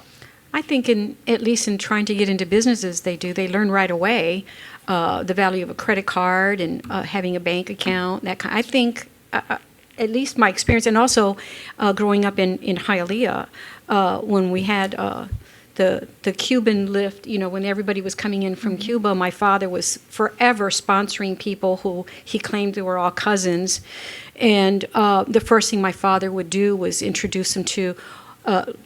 I think at least in trying to get into businesses, they do. They learn right away the value of a credit card and having a bank account. I think, at least my experience, and also growing up in Hialeah, when we had the Cuban lift, when everybody was coming in from Cuba, my father was forever sponsoring people who he claimed they were all cousins. And the first thing my father would do was introduce them to,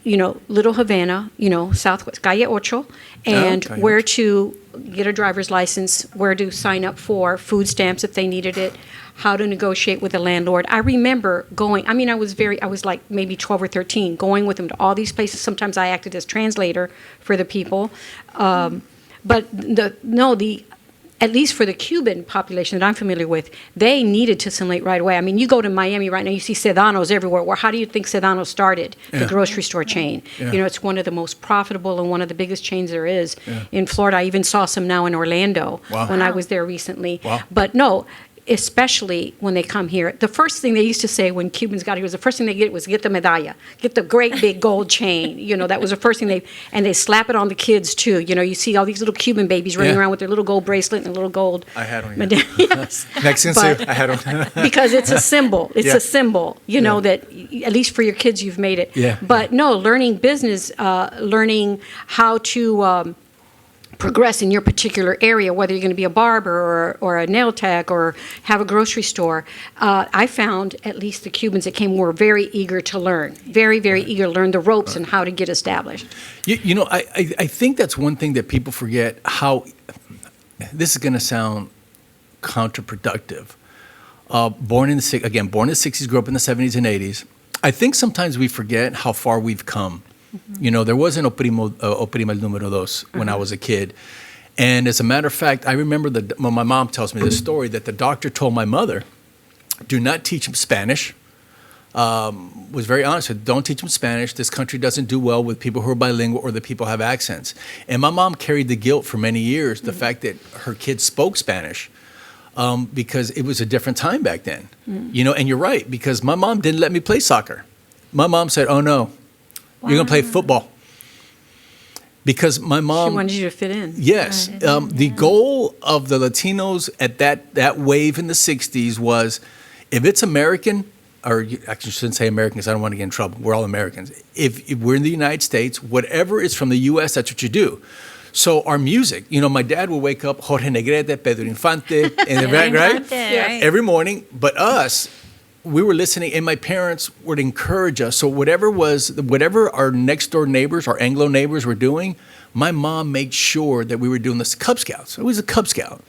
Little Havana, Southwest, Calle Ocho, and Calle where Ocho. to get a driver's license, where to sign up for food stamps if they needed it, how to negotiate with the landlord. I remember going, I was like maybe 12 or 13, going with them to all these places. Sometimes I acted as translator for the people. But at least for the Cuban population that I'm familiar with, they needed to assimilate right away. I mean, you go to Miami right now, you see Sedanos everywhere. Well, how do you think Sedano started? The Yeah. grocery store chain. Yeah. It's one of the most profitable and one of the biggest chains there is. Yeah. In Florida, I even saw some now in Orlando Wow. when I was there recently. Wow. But no, especially when they come here, the first thing they used to say when Cubans got here was the first thing they get was get the medalla, get the great big gold chain. That was the first thing and they slap it on the kids too. You see all these little Cuban babies running Yeah. around with their little gold bracelet and a little gold I had one. medalla. Yes. Mexicans But- too. I had them. Because it's a symbol. It's Yeah. a symbol, Yeah. that at least for your kids, you've made it. Yeah. But no, learning business, learning how to progress in your particular area, whether you're going to be a barber or a nail tech or have a grocery store. I found at least the Cubans that came were very eager to learn, very, very eager to learn the ropes and how to get established. I think that's one thing that people forget, how this is going to sound counterproductive. Born in the 60s, grew up in the 70s and 80s. I think sometimes we forget how far we've come. There wasn't Oprimo el número dos when I was a kid. And as a matter of fact, I remember my mom tells me this story that the doctor told my mother, do not teach him Spanish. Was very honest with, don't teach him Spanish. This country doesn't do well with people who are bilingual or the people have accents. And my mom carried the guilt for many years, the fact that her kids spoke Spanish. Because it was a different time back then. And you're right, because my mom didn't let me play soccer. My mom said, oh no, you're going to play football. Because my mom... She wanted you to fit in. Yes. The goal of the Latinos at that wave in the 60s was, if it's American, or actually I shouldn't say American because I don't want to get in trouble. We're all Americans. If we're in the United States, whatever is from the U.S., that's what you do. So our music, my dad would wake up, Jorge Negrete, Pedro Infante, and right? Right. Every morning. But us, we were listening, and my parents would encourage us. So whatever our next door neighbors, our Anglo neighbors were doing, my mom made sure that we were doing this. Cub Scouts. I was a Cub Scout.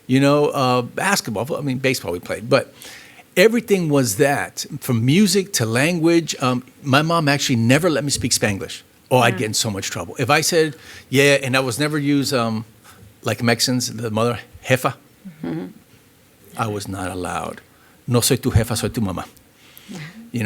Basketball. I mean, baseball we played, but everything was that, from music to language. My mom actually never let me speak Spanglish. Oh, I'd get in so much trouble. If I said, yeah, and I was never use, like Mexicans, the mother, jefa. I was not allowed. No soy tu jefa, soy tu mamá.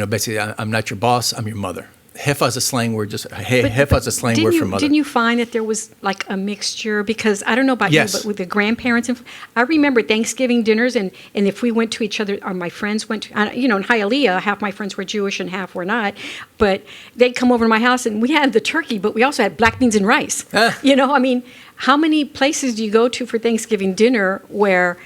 Basically, I'm not your boss, I'm your mother. Jefa is a slang word. Just jefa is a slang word for mother. Didn't you find that there was like a mixture? Because I don't know about Yes. you, but with the grandparents, I remember Thanksgiving dinners, and if we went to each other, or my friends went to, in Hialeah, half my friends were Jewish and half were not, but they'd come over to my house, and we had the turkey, but we also had black beans and rice. How many places do you go to for Thanksgiving dinner where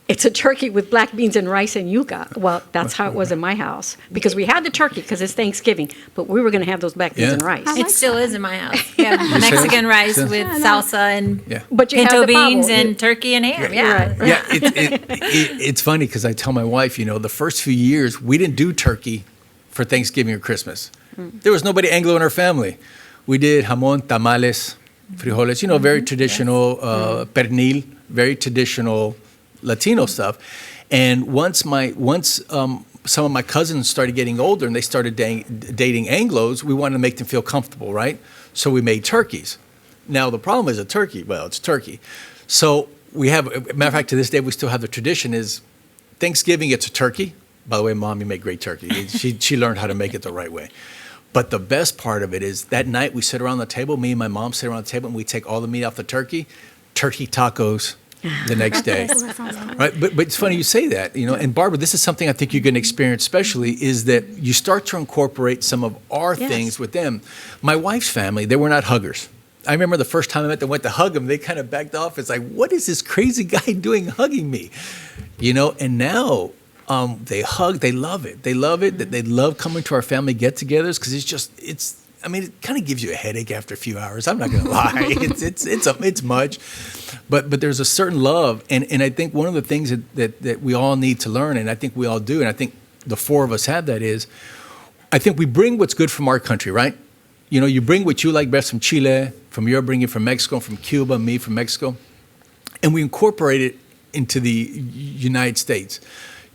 it's a turkey with black beans and rice and yuca? Well, that's how it was in my house, because we had the turkey because it's Thanksgiving, but we were going to have those black beans Yeah. and rice. It still is in my house. Yeah, Mexican rice with salsa and Yeah. But you pinto had the pavo. beans and turkey and ham. Yeah. Right. Yeah, it's funny because I tell my wife, the first few years we didn't do turkey for Thanksgiving or Christmas. There was nobody Anglo in our family. We did jamón, tamales, frijoles, very traditional, pernil, very traditional Latino stuff. And once some of my cousins started getting older and they started dating Anglos, we wanted to make them feel comfortable, right? So we made turkeys. Now the problem is a turkey. Well, it's turkey. So we have, matter of fact, to this day, we still have the tradition is Thanksgiving, it's a turkey. By the way, Mom, you make great turkey. She learned how to make it the right way. But the best part of it is that night we sit around the table, me and my mom sit around the table and we take all the meat off the turkey tacos the next day. That sounds good. Right, but it's funny you say that, and Barbara, this is something I think you're going to experience, especially, is that you start to incorporate some of our Yes. things with them. My wife's family, they were not huggers. I remember the first time I met them, went to hug them, they kind of backed off. It's like, what is this crazy guy doing hugging me? And now they hug, they love it. They love it, that they love coming to our family get-togethers because it kind of gives you a headache after a few hours. I'm not going to lie. It's much. But there's a certain love. And I think one of the things that we all need to learn, and I think we all do, and I think the four of us have that is, I think we bring what's good from our country, right? You bring what you like best from Chile, from you're bringing from Mexico, from Cuba, me from Mexico, and we incorporate it into the United States.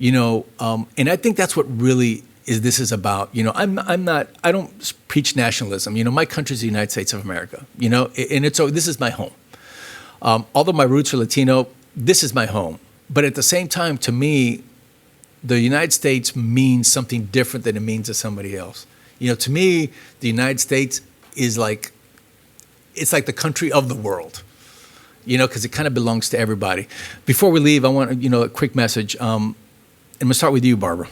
And I think that's what really this is about. I don't preach nationalism. My country is the United States of America. And this is my home. Although my roots are Latino, this is my home. But at the same time, to me, the United States means something different than it means to somebody else. To me, the United States is it's like the country of the world. Because it kind of belongs to everybody. Before we leave, I want a quick message. I'm going to start with you, Barbara.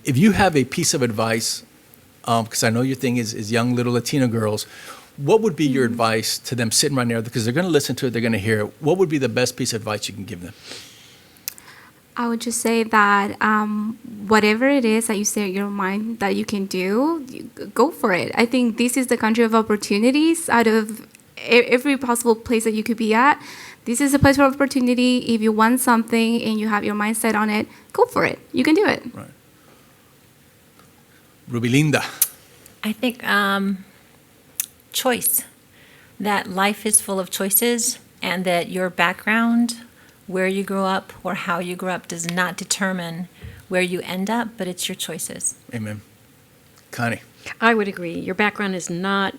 If you have a piece of advice, because I know your thing is young little Latino girls, what would be your advice to them sitting right there? Because they're going to listen to it, they're going to hear it. What would be the best piece of advice you can give them? I would just say that whatever it is that you say in your mind that you can do, go for it. I think this is the country of opportunities. Out of every possible place that you could be at, this is a place for opportunity. If you want something and you have your mindset on it, go for it. You can do it. Right. Rubilinda. I think choice, that life is full of choices and that your background, where you grew up or how you grew up does not determine where you end up, but it's your choices. Amen. Connie. I would agree. Your background is not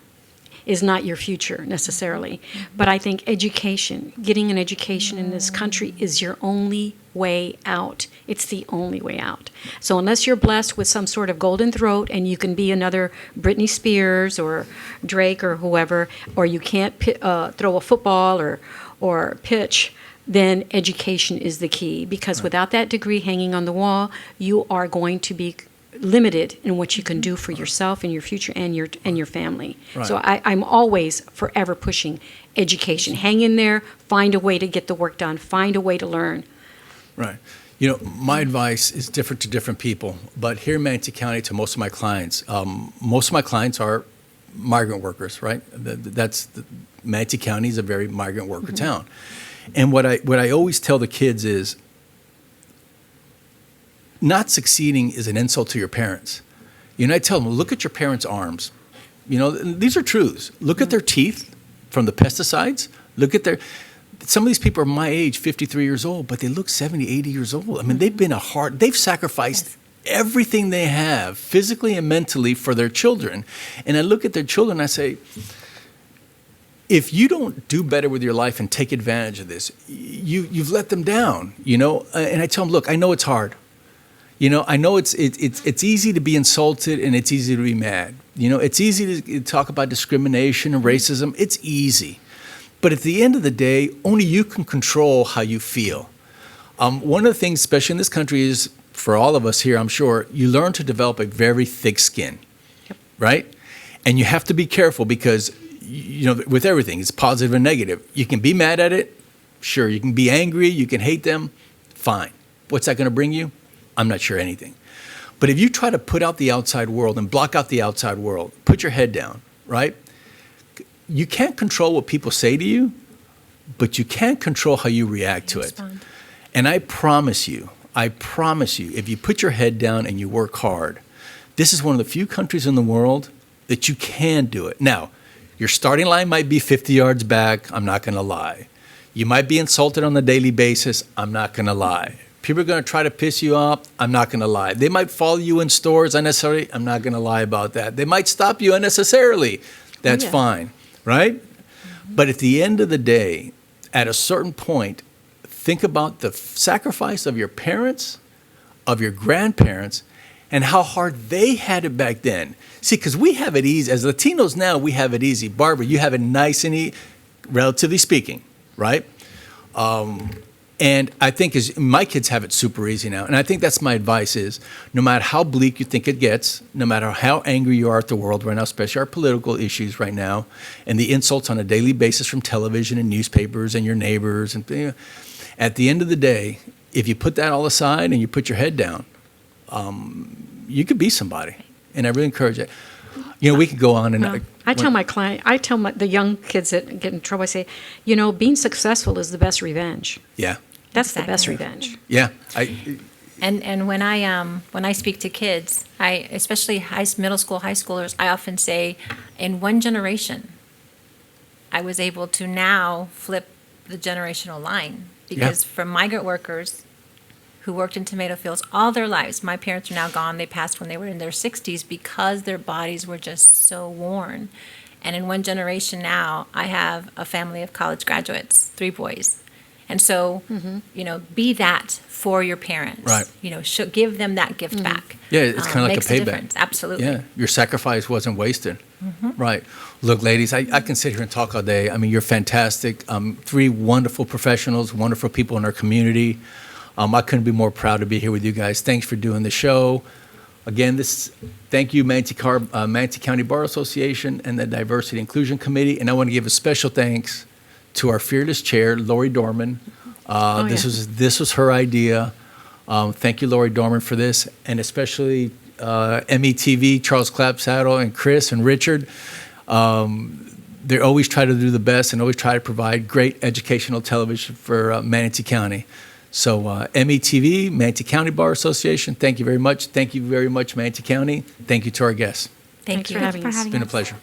your future necessarily. But I think education, getting an education in this country is your only way out. It's the only way out. So unless you're blessed with some sort of golden throat and you can be another Britney Spears or Drake or whoever, or you can't throw a football or pitch, then education is the key. Because without that degree hanging on the wall, you are going to be limited in what you can do for yourself and your future and your family. Right. So I'm always forever pushing education. Hang in there, find a way to get the work done, find a way to learn. Right. My advice is different to different people, but here in Manatee County, to most of my clients are migrant workers, right? Manatee County is a very migrant worker town. And what I always tell the kids is, not succeeding is an insult to your parents. I tell them, look at your parents' arms. These are truths. Look at their teeth from the pesticides. Some of these people are my age, 53 years old, but they look 70, 80 years old. I mean, they've sacrificed everything they have, physically and mentally, for their children. And I look at their children and I say, if you don't do better with your life and take advantage of this, you've let them down, And I tell them, look, I know it's hard. You know, I know it's easy to be insulted and it's easy to be mad. You know, it's easy to talk about discrimination and racism. It's easy. But at the end of the day, only you can control how you feel. One of the things, especially in this country, is for all of us here, I'm sure, you learn to develop a very thick skin, right? And you have to be careful because, you know, with everything, it's positive and negative. You can be mad at it. Sure, you can be angry. You can hate them. Fine. What's that going to bring you? I'm not sure anything. But if you try to put out the outside world and block out the outside world, put your head down, right? You can't control what people say to you, but you can control how you react to it. Respond. And I promise you, if you put your head down and you work hard, this is one of the few countries in the world that you can do it. Now, your starting line might be 50 yards back, I'm not going to lie. You might be insulted on a daily basis, I'm not going to lie. People are going to try to piss you off, I'm not going to lie. They might follow you in stores unnecessarily, I'm not going to lie about that. They might stop you unnecessarily, that's yeah. fine, right? But at the end of the day, at a certain point, think about the sacrifice of your parents, of your grandparents, and how hard they had it back then. See, because we have it easy. As Latinos now, we have it easy. Barbara, you have it nice and easy, relatively speaking, right? And I think my kids have it super easy now. And I think that's my advice is, no matter how bleak you think it gets, no matter how angry you are at the world right now, especially our political issues right now, and the insults on a daily basis from television and newspapers and your neighbors, and you know, at the end of the day, if you put that all aside and you put your head down, you could be somebody. And I really encourage it. You know, we could go on and... I tell the young kids that get in trouble, I say, you know, being successful is the best revenge. Yeah. That's the best Exactly. revenge. Yeah. And when I speak to kids, especially middle school, high schoolers, I often say, in one generation, I was able to now flip the generational line because from migrant workers who worked in tomato fields all their lives, my parents are now gone. They passed when they were in their 60s because their bodies were just so worn. And in one generation now, I have a family of college graduates, 3 boys. And so, you know, be that for your parents. Right. You know, give them that gift back. Yeah, it's kind of like a makes payback. difference. Absolutely. Yeah, your sacrifice wasn't wasted. Right. Look, ladies, I can sit here and talk all day. I mean, you're fantastic. 3 wonderful professionals, wonderful people in our community. I couldn't be more proud to be here with you guys. Thanks for doing the show. Again, thank you, Manatee County Bar Association and the Diversity Inclusion Committee. And I want to give a special thanks to our fearless chair, Lori Dorman. This was her idea. Thank you, Lori Dorman, for this, and especially METV, Charles Clapsaddle, and Chris and Richard. They always try to do the best and always try to provide great educational television for Manatee County. So METV, Manatee County Bar Association, thank you very much. Thank you very much, Manatee County. Thank you to our guests. Thank Thanks you. for having us. It's been a pleasure.